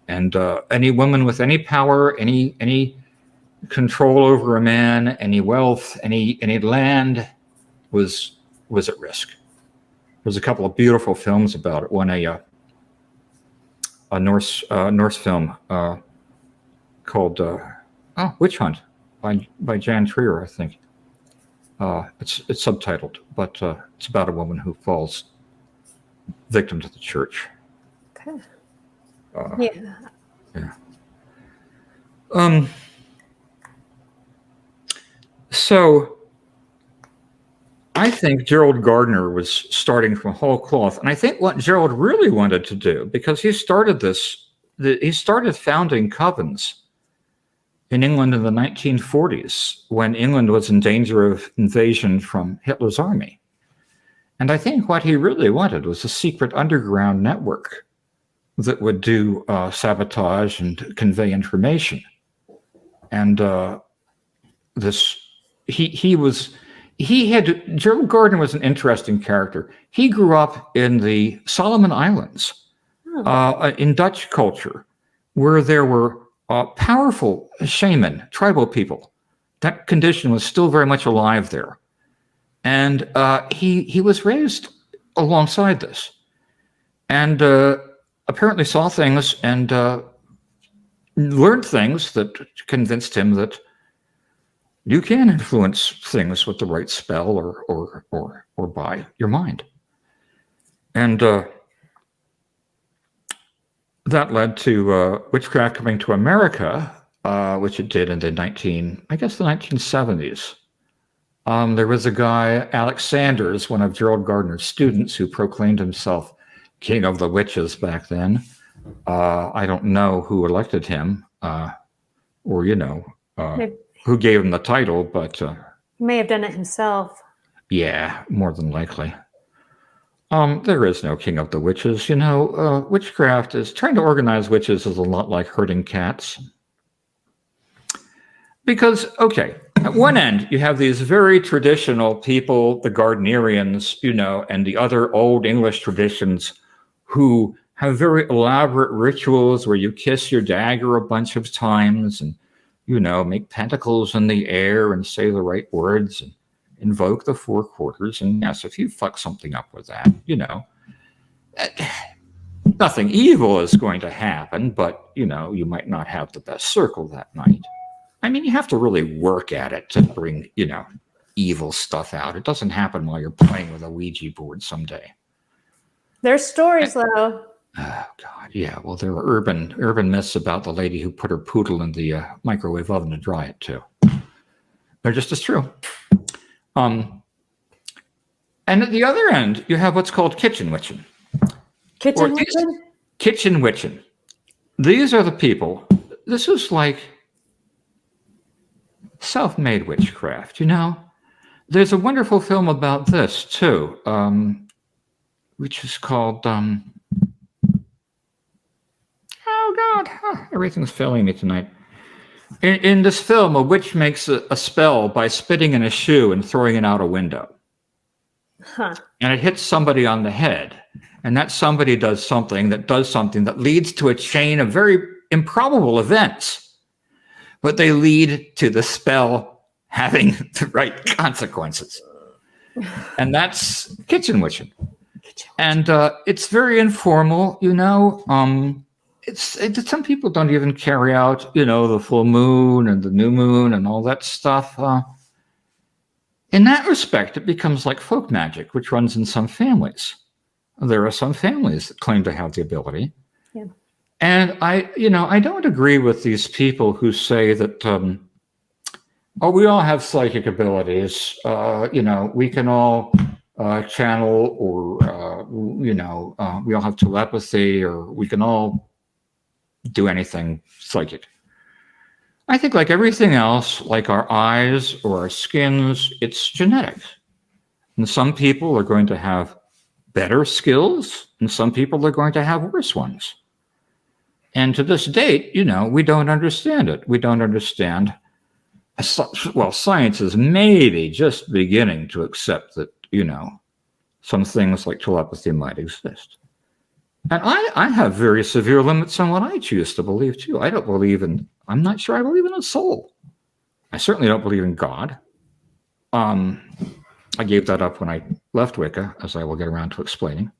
And any woman with any power, any control over a man, any wealth, any land was at risk. There's a couple of beautiful films about it. One, a Norse film called Witch Hunt by Jan Trier, I think. It's subtitled, but it's about a woman who falls victim to the church. Okay. Yeah. So I think Gerald Gardner was starting from whole cloth, and I think what Gerald really wanted to do, because he started founding covens in England in the 1940s when England was in danger of invasion from Hitler's army. And I think what he really wanted was a secret underground network that would do sabotage and convey information. And Gerald Gardner was an interesting character. He grew up in the Solomon Islands, in Dutch culture, where there were powerful shaman, tribal people. That condition was still very much alive there. And he was raised alongside this, and apparently saw things and learned things that convinced him that you can influence things with the right spell or by your mind. And that led to witchcraft coming to America, which it did in the 1970s. There was a guy, Alex Sanders, one of Gerald Gardner's students, who proclaimed himself king of the witches back then. I don't know who elected him, or who gave him the title, but he may have done it himself. Yeah, more than likely. There is no king of the witches. Witchcraft is trying to organize witches is a lot like herding cats. Because, okay, at one end, you have these very traditional people, the Gardnerians, and the other old English traditions who have very elaborate rituals where you kiss your dagger a bunch of times and, make pentacles in the air and say the right words and invoke the four quarters. And yes, if you fuck something up with that, nothing evil is going to happen, but, you might not have the best circle that night. I mean, you have to really work at it to bring, evil stuff out. It doesn't happen while you're playing with a Ouija board someday. There's stories, though. Oh, God, yeah. Well, there are urban myths about the lady who put her poodle in the microwave oven to dry it, too. They're just as true. And at the other end, you have what's called kitchen witching. Kitchen witching? Kitchen witching. These are the people. This is like self-made witchcraft, There's a wonderful film about this, too, which is called... everything's failing me tonight. In this film, a witch makes a spell by spitting in a shoe and throwing it out a window. Huh. And it hits somebody on the head. And that somebody does something that leads to a chain of very improbable events. But they lead to the spell having the right consequences. And that's kitchen witching. And it's very informal, some people don't even carry out, the full moon and the new moon and all that stuff. In that respect, it becomes like folk magic, which runs in some families. There are some families that claim to have the ability. Yeah. And I don't agree with these people who say that, we all have psychic abilities. We can all channel, or, we all have telepathy, or we can all do anything psychic. I think like everything else, like our eyes or our skins, it's genetic. And some people are going to have better skills, and some people are going to have worse ones. And to this date, we don't understand it. We don't understand. Well, science is maybe just beginning to accept that, some things like telepathy might exist. And I have very severe limits on what I choose to believe, too. I'm not sure I believe in a soul. I certainly don't believe in God. I gave that up when I left Wicca, as I will get around to explaining.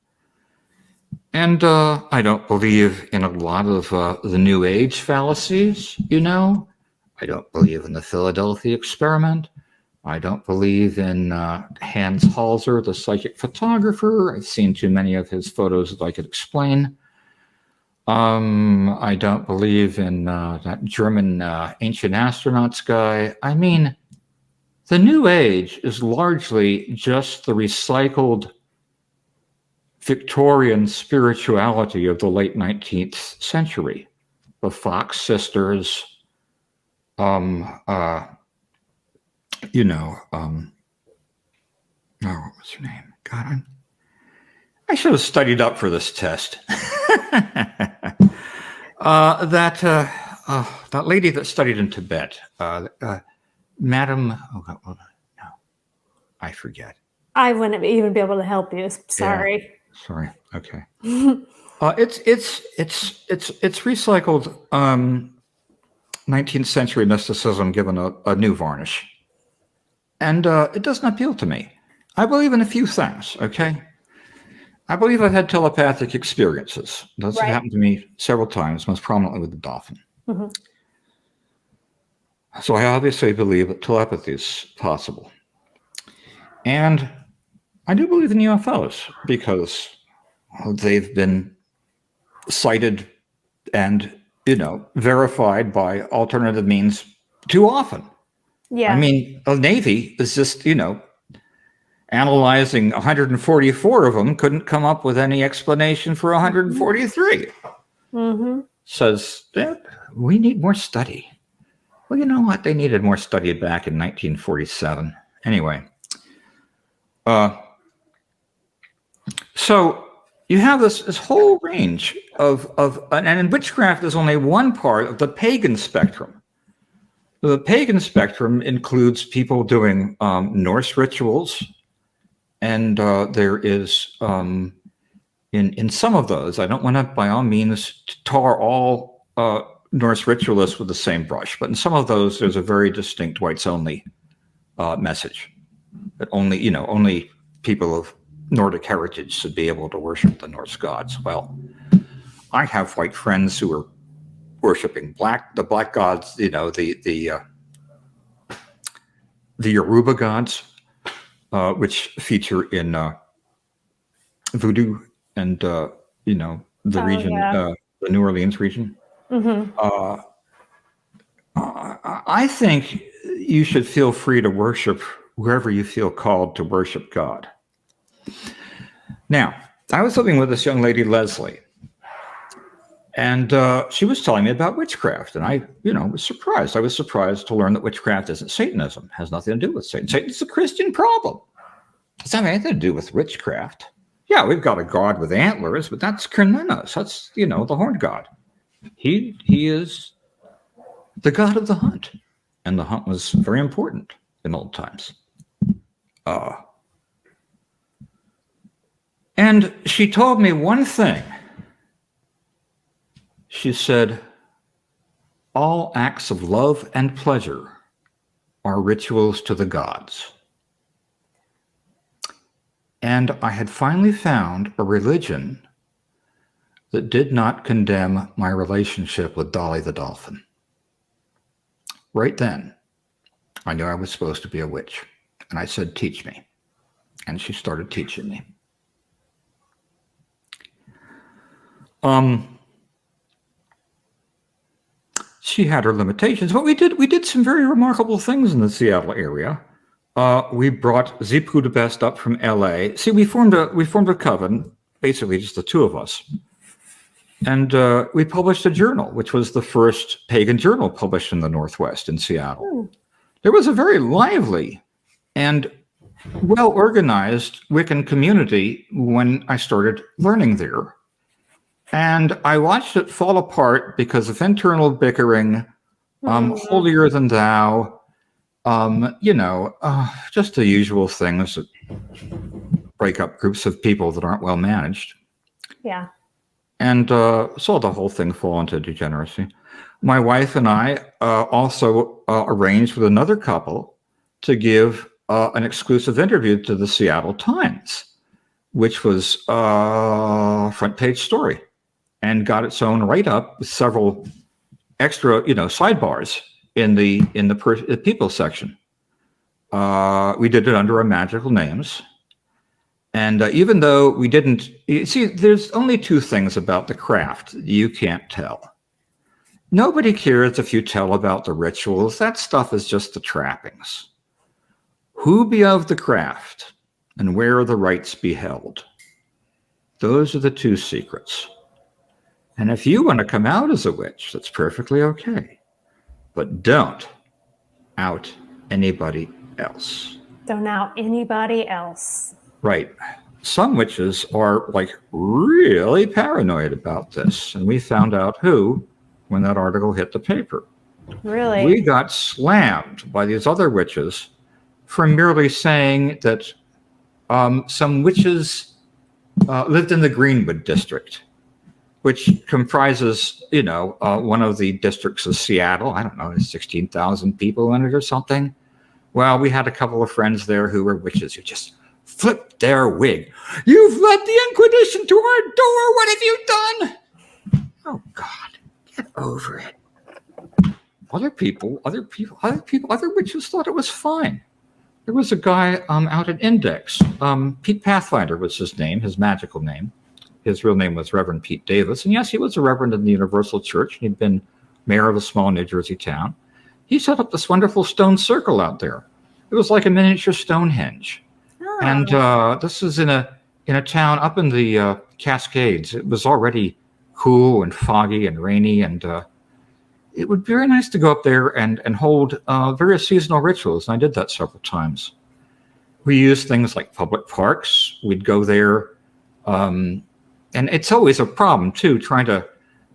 And I don't believe in a lot of the New Age fallacies, I don't believe in the Philadelphia experiment. I don't believe in Hans Halser, the psychic photographer. I've seen too many of his photos that I could explain. I don't believe in that German ancient astronauts guy. I mean, the New Age is largely just the recycled Victorian spirituality of the late 19th century. The Fox sisters, what was her name? God, I should have studied up for this test. That lady that studied in Tibet, Madam, no, I forget. I wouldn't even be able to help you. Sorry. Yeah, sorry. Okay. It's recycled 19th century mysticism given a new varnish. And it doesn't appeal to me. I believe in a few things, okay? I believe I've had telepathic experiences. That's happened to me several times, most prominently with the dolphin. Mm-hmm. So I obviously believe that telepathy is possible. And I do believe in UFOs because they've been cited and, verified by alternative means too often. Yeah. I mean, the Navy is just, analyzing 144 of them, couldn't come up with any explanation for 143. Mm-hmm. Says, we need more study. Well, you know what? They needed more study back in 1947. Anyway. So you have this whole range of and witchcraft is only one part of the pagan spectrum. The pagan spectrum includes people doing Norse rituals, and there is in some of those. I don't want to, by all means, tar all Norse ritualists with the same brush, but in some of those, there's a very distinct whites-only message that only people of Nordic heritage should be able to worship the Norse gods. Well, I have white friends who are worshiping the black gods, the Yoruba gods, which feature in voodoo and the region, the New Orleans region. Mm-hmm. I think you should feel free to worship wherever you feel called to worship God. Now, I was living with this young lady, Leslie, and she was telling me about witchcraft, and I, was surprised. I was surprised to learn that witchcraft isn't Satanism, has nothing to do with Satan. Satan's a Christian problem. It doesn't have anything to do with witchcraft. Yeah, we've got a god with antlers, but that's Kernenos. That's, the horned god. He is the god of the hunt, and the hunt was very important in old times. And she told me one thing. She said, all acts of love and pleasure are rituals to the gods. And I had finally found a religion that did not condemn my relationship with Dolly the dolphin. Right then, I knew I was supposed to be a witch. And I said, teach me. And she started teaching me. She had her limitations, but we did some very remarkable things in the Seattle area. We brought Zeep Budapest up from LA. See, we formed a coven, basically just the two of us. And we published a journal, which was the first pagan journal published in the Northwest in Seattle. There was a very lively and well-organized Wiccan community when I started learning there. And I watched it fall apart because of internal bickering, holier than thou, just the usual things that break up groups of people that aren't well managed. Yeah. And saw the whole thing fall into degeneracy. My wife and I also arranged with another couple to give an exclusive interview to the Seattle Times, which was a front page story and got its own write-up with several extra, sidebars in the people section. We did it under our magical names. And even though we didn't, see, there's only two things about the craft you can't tell. Nobody cares if you tell about the rituals. That stuff is just the trappings. Who be of the craft and where the rites be held? Those are the two secrets. And if you want to come out as a witch, that's perfectly okay. But don't out anybody else. Don't out anybody else. Right. Some witches are really paranoid about this. And we found out who when that article hit the paper. Really? We got slammed by these other witches for merely saying that some witches lived in the Greenwood district, which comprises, one of the districts of Seattle. I don't know, there's 16,000 people in it or something. Well, we had a couple of friends there who were witches who just flipped their wig. You've led the Inquisition to our door. What have you done? Oh, God, get over it. Other witches thought it was fine. There was a guy out at Index. Pete Pathfinder was his name, his magical name. His real name was Reverend Pete Davis. And yes, he was a reverend in the Universal Church. He'd been mayor of a small New Jersey town. He set up this wonderful stone circle out there. It was like a miniature Stonehenge. Oh. And this is in a town up in the Cascades. It was already cool and foggy and rainy, and it would be very nice to go up there and hold various seasonal rituals. And I did that several times. We used things like public parks. We'd go there. And it's always a problem, too, trying to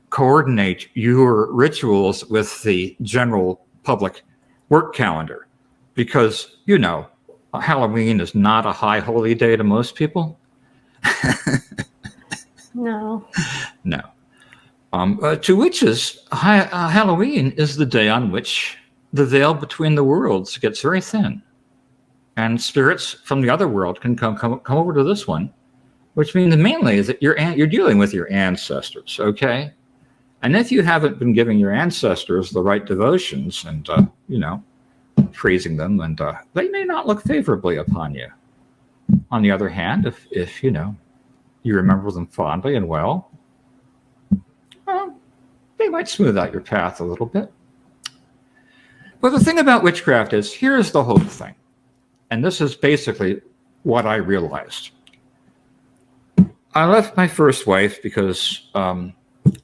coordinate your rituals with the general public work calendar. Because, Halloween is not a high holy day to most people. No. No. To witches, Halloween is the day on which the veil between the worlds gets very thin. And spirits from the other world can come over to this one, which means mainly that you're dealing with your ancestors, okay? And if you haven't been giving your ancestors the right devotions and, praising them, and they may not look favorably upon you. On the other hand, if you remember them fondly and well, they might smooth out your path a little bit. But the thing about witchcraft is, here's the whole thing. And this is basically what I realized. I left my first wife because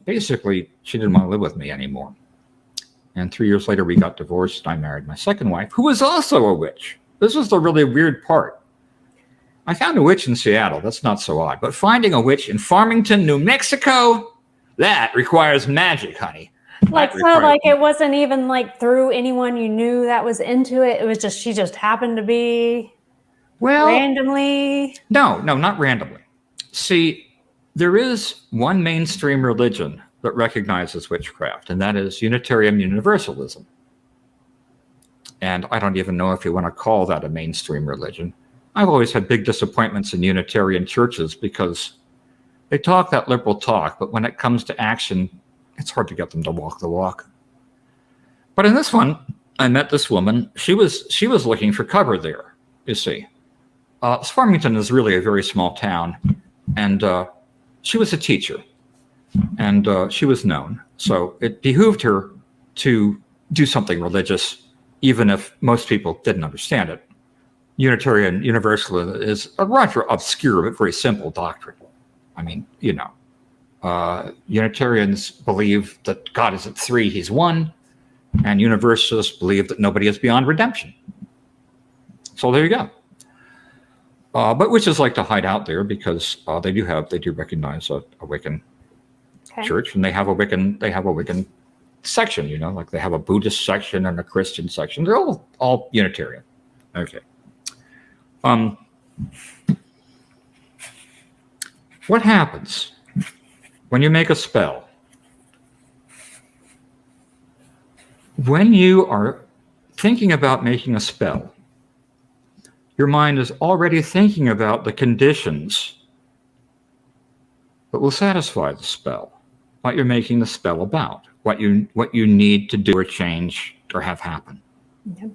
basically she didn't want to live with me anymore. And 3 years later, we got divorced, and I married my second wife, who was also a witch. This was the really weird part. I found a witch in Seattle. That's not so odd. But finding a witch in Farmington, New Mexico, that requires magic, honey. It wasn't even through anyone you knew that was into it. It was just, she just happened to be randomly. No, not randomly. See, there is one mainstream religion that recognizes witchcraft, and that is Unitarian Universalism. And I don't even know if you want to call that a mainstream religion. I've always had big disappointments in Unitarian churches because they talk that liberal talk, but when it comes to action, it's hard to get them to walk the walk. But in this one, I met this woman. She was looking for cover there, you see. Farmington is really a very small town, and she was a teacher, and she was known. So it behooved her to do something religious, even if most people didn't understand it. Unitarian Universalism is a rather obscure but very simple doctrine. I mean, you know, Unitarians believe that God is at three, he's one, and Universalists believe that nobody is beyond redemption. So there you go. But witches like to hide out there because they do recognize a Wiccan church, and they have a Wiccan section, you know, like they have a Buddhist section and a Christian section. They're all Unitarian. Okay. What happens when you make a spell? When you are thinking about making a spell, your mind is already thinking about the conditions that will satisfy the spell, what you're making the spell about, what you need to do or change or have happen. Okay.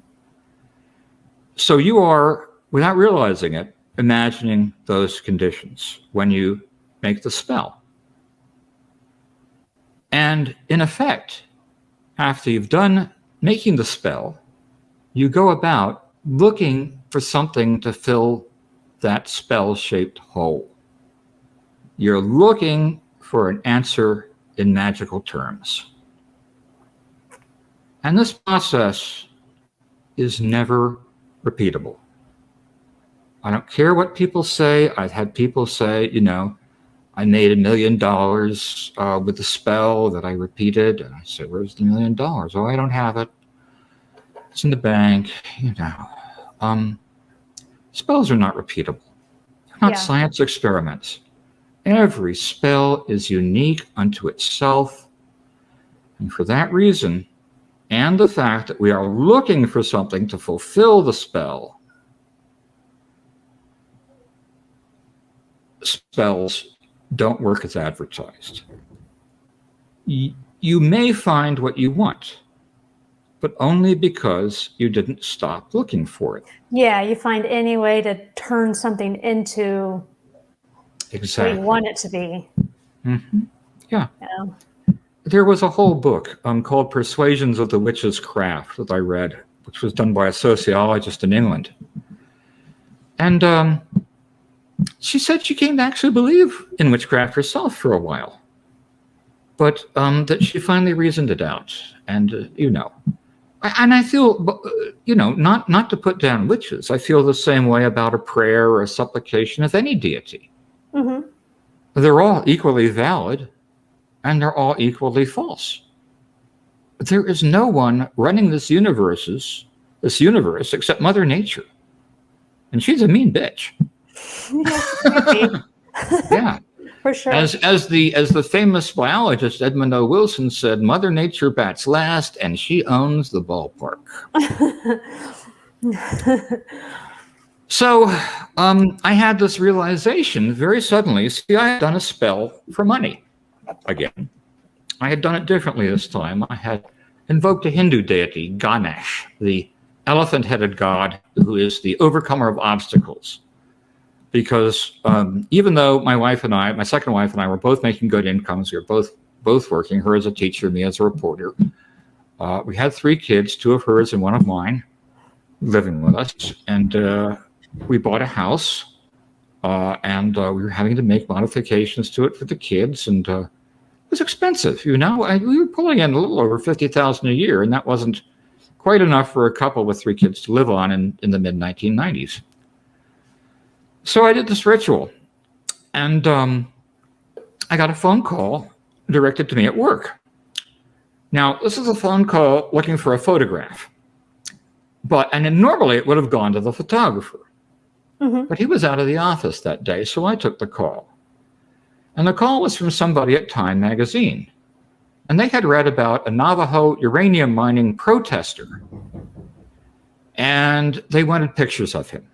So you are, without realizing it, imagining those conditions when you make the spell. And in effect, after you've done making the spell, you go about looking for something to fill that spell-shaped hole. You're looking for an answer in magical terms. And this process is never repeatable. I don't care what people say. I've had people say, you know, I made $1 million with a spell that I repeated. And I said, where's the $1 million? Oh, I don't have it. It's in the bank, you know. Spells are not repeatable. They're not science experiments. Every spell is unique unto itself. And for that reason, and the fact that we are looking for something to fulfill the spell, spells don't work as advertised. You may find what you want, but only because you didn't stop looking for it. Yeah, you find any way to turn something into what you want it to be. Mm-hmm. Yeah. There was a whole book called Persuasions of the Witch's Craft that I read, which was done by a sociologist in England. And she said she came to actually believe in witchcraft herself for a while, but that she finally reasoned it out. And, you know, and I feel, you know, not to put down witches. I feel the same way about a prayer or a supplication of any deity. Mm-hmm. They're all equally valid, and they're all equally false. There is no one running this universe except Mother Nature, and she's a mean bitch. Yeah, for sure. As the famous biologist Edmund O. Wilson said, Mother Nature bats last, and she owns the ballpark. So I had this realization very suddenly. See, I had done a spell for money again. I had done it differently this time. I had invoked a Hindu deity, Ganesh, the elephant-headed god who is the overcomer of obstacles. Because even though my second wife and I were both making good incomes, we were both working, her as a teacher, me as a reporter. We had 3 kids, 2 of hers and 1 of mine, living with us. And we bought a house, and we were having to make modifications to it for the kids. And it was expensive, you know. We were pulling in a little over $50,000 a year, and that wasn't quite enough for a couple with 3 kids to live on in the mid-1990s. So I did this ritual, and I got a phone call directed to me at work. Now, this is a phone call looking for a photograph, and then normally it would have gone to the photographer, but he was out of the office that day, so I took the call. And the call was from somebody at Time magazine, and they had read about a Navajo uranium mining protester and they wanted pictures of him.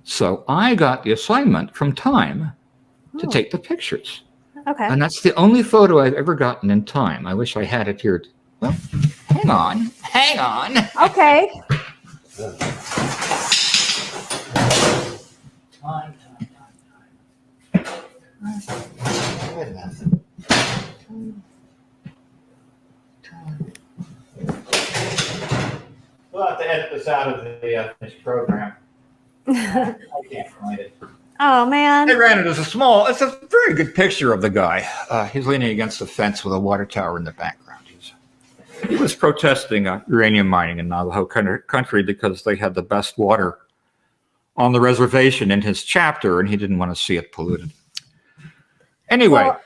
So I got the assignment from Time to take the pictures. Okay. And that's the only photo I've ever gotten in Time. I wish I had it here. Well, hang on. Okay. Time. Wait a minute. We'll have to edit this out of this program. I can't find it. Oh, man. I ran it as it's a very good picture of the guy. He's leaning against the fence with a water tower in the background. He was protesting uranium mining in Navajo country because they had the best water on the reservation in his chapter, and he didn't want to see it polluted. Anyway, well,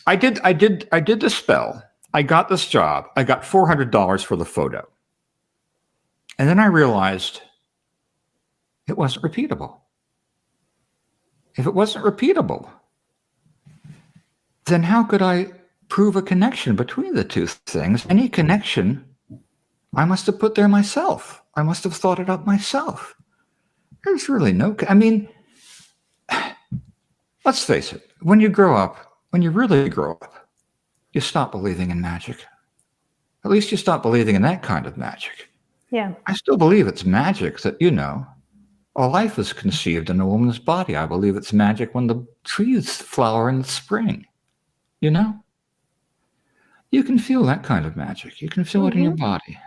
I did the spell. I got this job. I got $400 for the photo. And then I realized it wasn't repeatable. If it wasn't repeatable, then how could I prove a connection between the two things? Any connection, I must have put there myself. I must have thought it up myself. There's really no, I mean, let's face it, when you really grow up, you stop believing in magic. At least you stop believing in that kind of magic. Yeah. I still believe it's magic that, a life is conceived in a woman's body. I believe it's magic when the trees flower in the spring. You can feel that kind of magic. You can feel it in your body.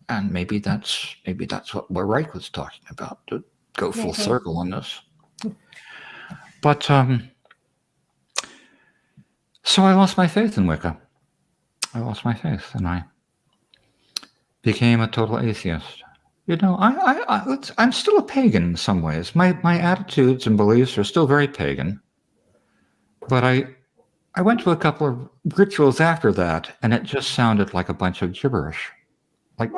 And maybe that's what Reich was talking about, to go full circle on this. But so I lost my faith in Wicca. I lost my faith, and I became a total atheist. I'm still a pagan in some ways. My attitudes and beliefs are still very pagan. But I went to a couple of rituals after that, and it just sounded like a bunch of gibberish. Like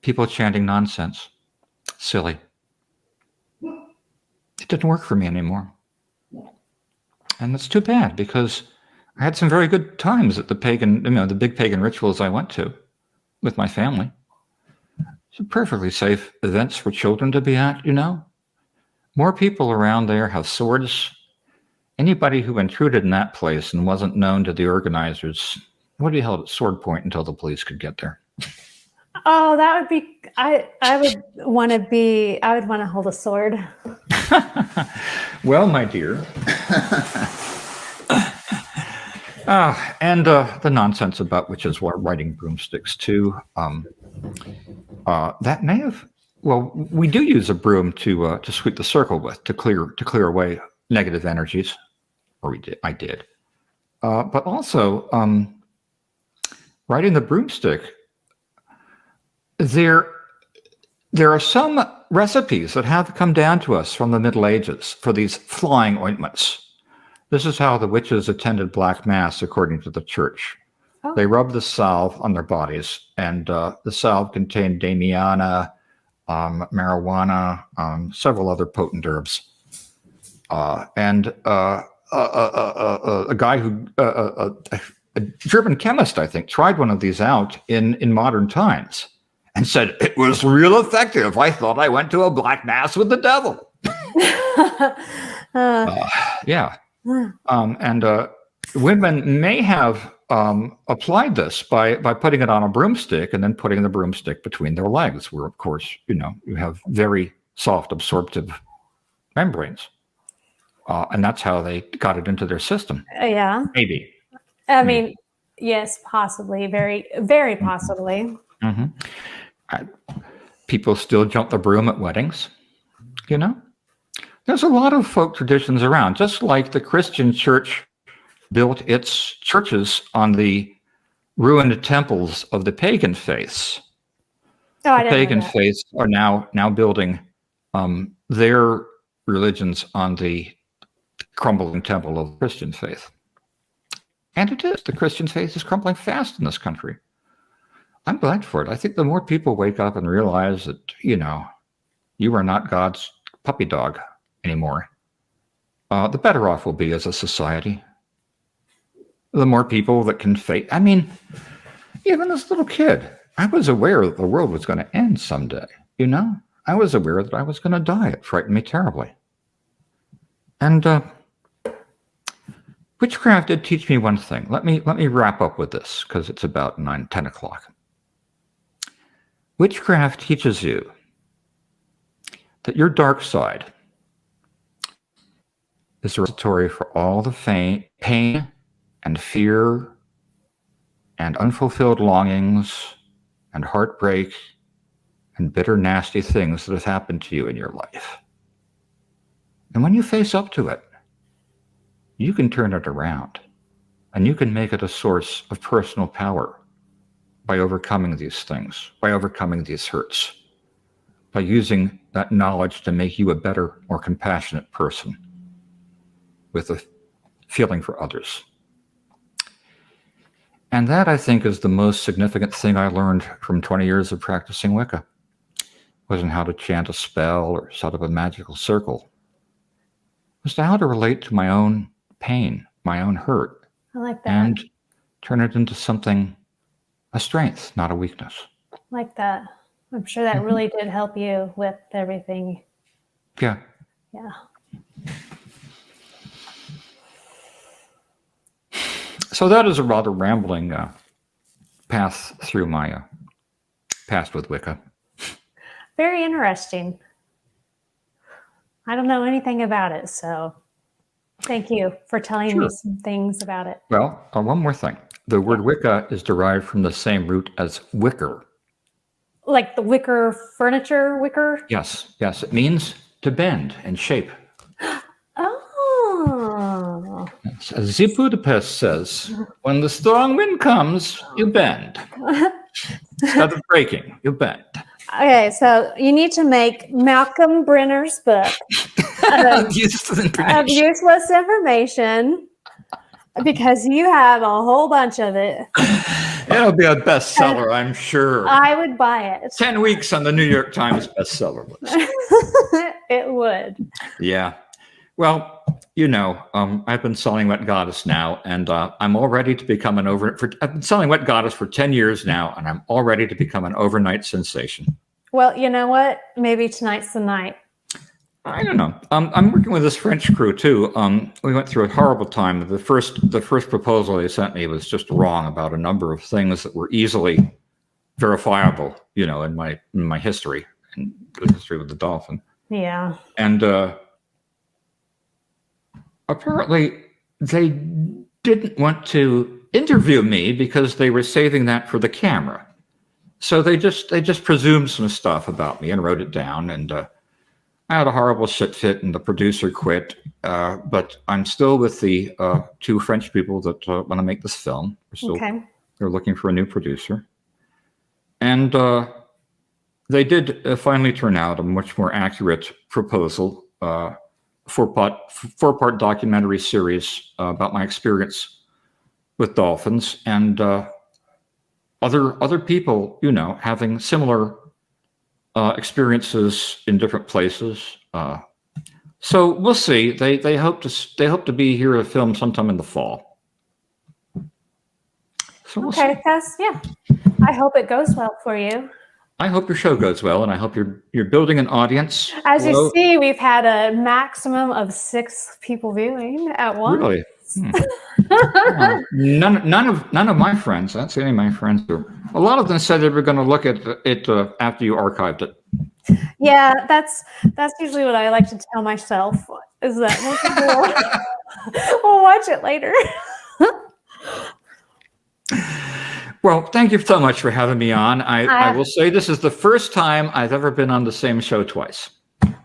people chanting nonsense. Silly. It didn't work for me anymore. And it's too bad, because I had some very good times at the big pagan rituals I went to with my family. Some perfectly safe events for children to be at, More people around there have swords. Anybody who intruded in that place and wasn't known to the organizers would be held at sword point until the police could get there. Oh, that would be, I would want to hold a sword. Well, my dear. And the nonsense about witches riding broomsticks too. That may have. Well, we do use a broom to sweep the circle with, to clear away negative energies, or I did. But also, riding the broomstick. There are some recipes that have come down to us from the Middle Ages for these flying ointments. This is how the witches attended Black Mass, according to the church. Oh. They rubbed the salve on their bodies, and the salve contained damiana, marijuana, several other potent herbs. And a German chemist, I think, tried one of these out in modern times and said, it was real effective. I thought I went to a Black Mass with the devil. Yeah. And women may have applied this by putting it on a broomstick and then putting the broomstick between their legs, where, of course, you have very soft absorptive membranes. And that's how they got it into their system. Yeah. Maybe. I mean, yes, possibly. Very, very possibly. Mm-hmm. People still jump the broom at weddings, There's a lot of folk traditions around, just like the Christian church built its churches on the ruined temples of the pagan faiths. The pagan faiths are now building their religions on the crumbling temple of the Christian faith. And it is. The Christian faith is crumbling fast in this country. I'm glad for it. I think the more people wake up and realize that, you are not God's puppy dog anymore, the better off we'll be as a society. The more people that can face. I mean, even as a little kid, I was aware that the world was going to end someday, I was aware that I was going to die. It frightened me terribly. And witchcraft did teach me one thing. Let me wrap up with this, because it's about 10 o'clock. Witchcraft teaches you that your dark side is a repository for all the pain and fear and unfulfilled longings and heartbreak and bitter, nasty things that have happened to you in your life. And when you face up to it, you can turn it around, and you can make it a source of personal power by overcoming these things, by overcoming these hurts, by using that knowledge to make you a better, more compassionate person with a feeling for others. And that, I think, is the most significant thing I learned from 20 years of practicing Wicca. It wasn't how to chant a spell or set up a magical circle. It was how to relate to my own pain, my own hurt. I like that. And turn it into something, a strength, not a weakness. I like that. I'm sure that really did help you with everything. Yeah. Yeah. So that is a rather rambling path through my past with Wicca. Very interesting. I don't know anything about it, so thank you for telling me some things about it. Well, one more thing. The word Wicca is derived from the same root as wicker. Like the wicker furniture, wicker? Yes, yes. It means to bend and shape. Oh. As Z Budapest says, when the strong wind comes, you bend. Instead of breaking, you bend. Okay, so you need to make Malcolm Brenner's book of useless information, because you have a whole bunch of it. It'll be a bestseller, I'm sure. I would buy it. 10 weeks on the New York Times bestseller list. It would. Yeah. Well, you know, I've been selling Wet Goddess now, and I'm all ready to become I've been selling Wet Goddess for 10 years now, and I'm all ready to become an overnight sensation. Well, you know what? Maybe tonight's the night. I don't know. I'm working with this French crew too. We went through a horrible time. The first proposal they sent me was just wrong about a number of things that were easily verifiable, you know, in my history and the history with the dolphin. Yeah. And apparently they didn't want to interview me because they were saving that for the camera. So they just presumed some stuff about me and wrote it down, and I had a horrible shit fit, and the producer quit. But I'm still with the two French people that want to make this film. They're looking for a new producer. And they did finally turn out a much more accurate proposal, four-part documentary series about my experience with dolphins, and other people, you know, having similar experiences in different places. So we'll see. They hope to be here to film sometime in the fall. So we'll see. Yeah. I hope it goes well for you. I hope your show goes well, and I hope you're building an audience. As you see, we've had a maximum of 6 people viewing at once. Really? None of my friends. That's any of my friends. A lot of them said they were going to look at it after you archived it. Yeah, that's usually what I like to tell myself, is that most people will watch it later. Well, thank you so much for having me on. I will say this is the first time I've ever been on the same show twice.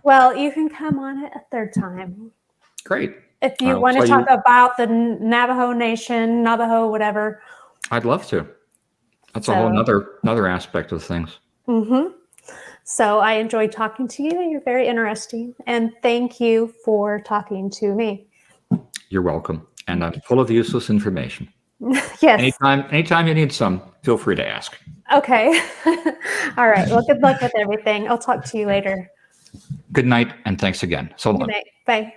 Well, you can come on it a third time. Great. If you want to talk about the Navajo Nation, Navajo, whatever. I'd love to. That's a whole another aspect of things. Mm-hmm. So I enjoyed talking to you. You're very interesting. And thank you for talking to me. You're welcome. And I'm full of useless information. Yes. Anytime you need some, feel free to ask. Okay. All right. Well, good luck with everything. I'll talk to you later. Good night, and thanks again. So long. Good night. Bye.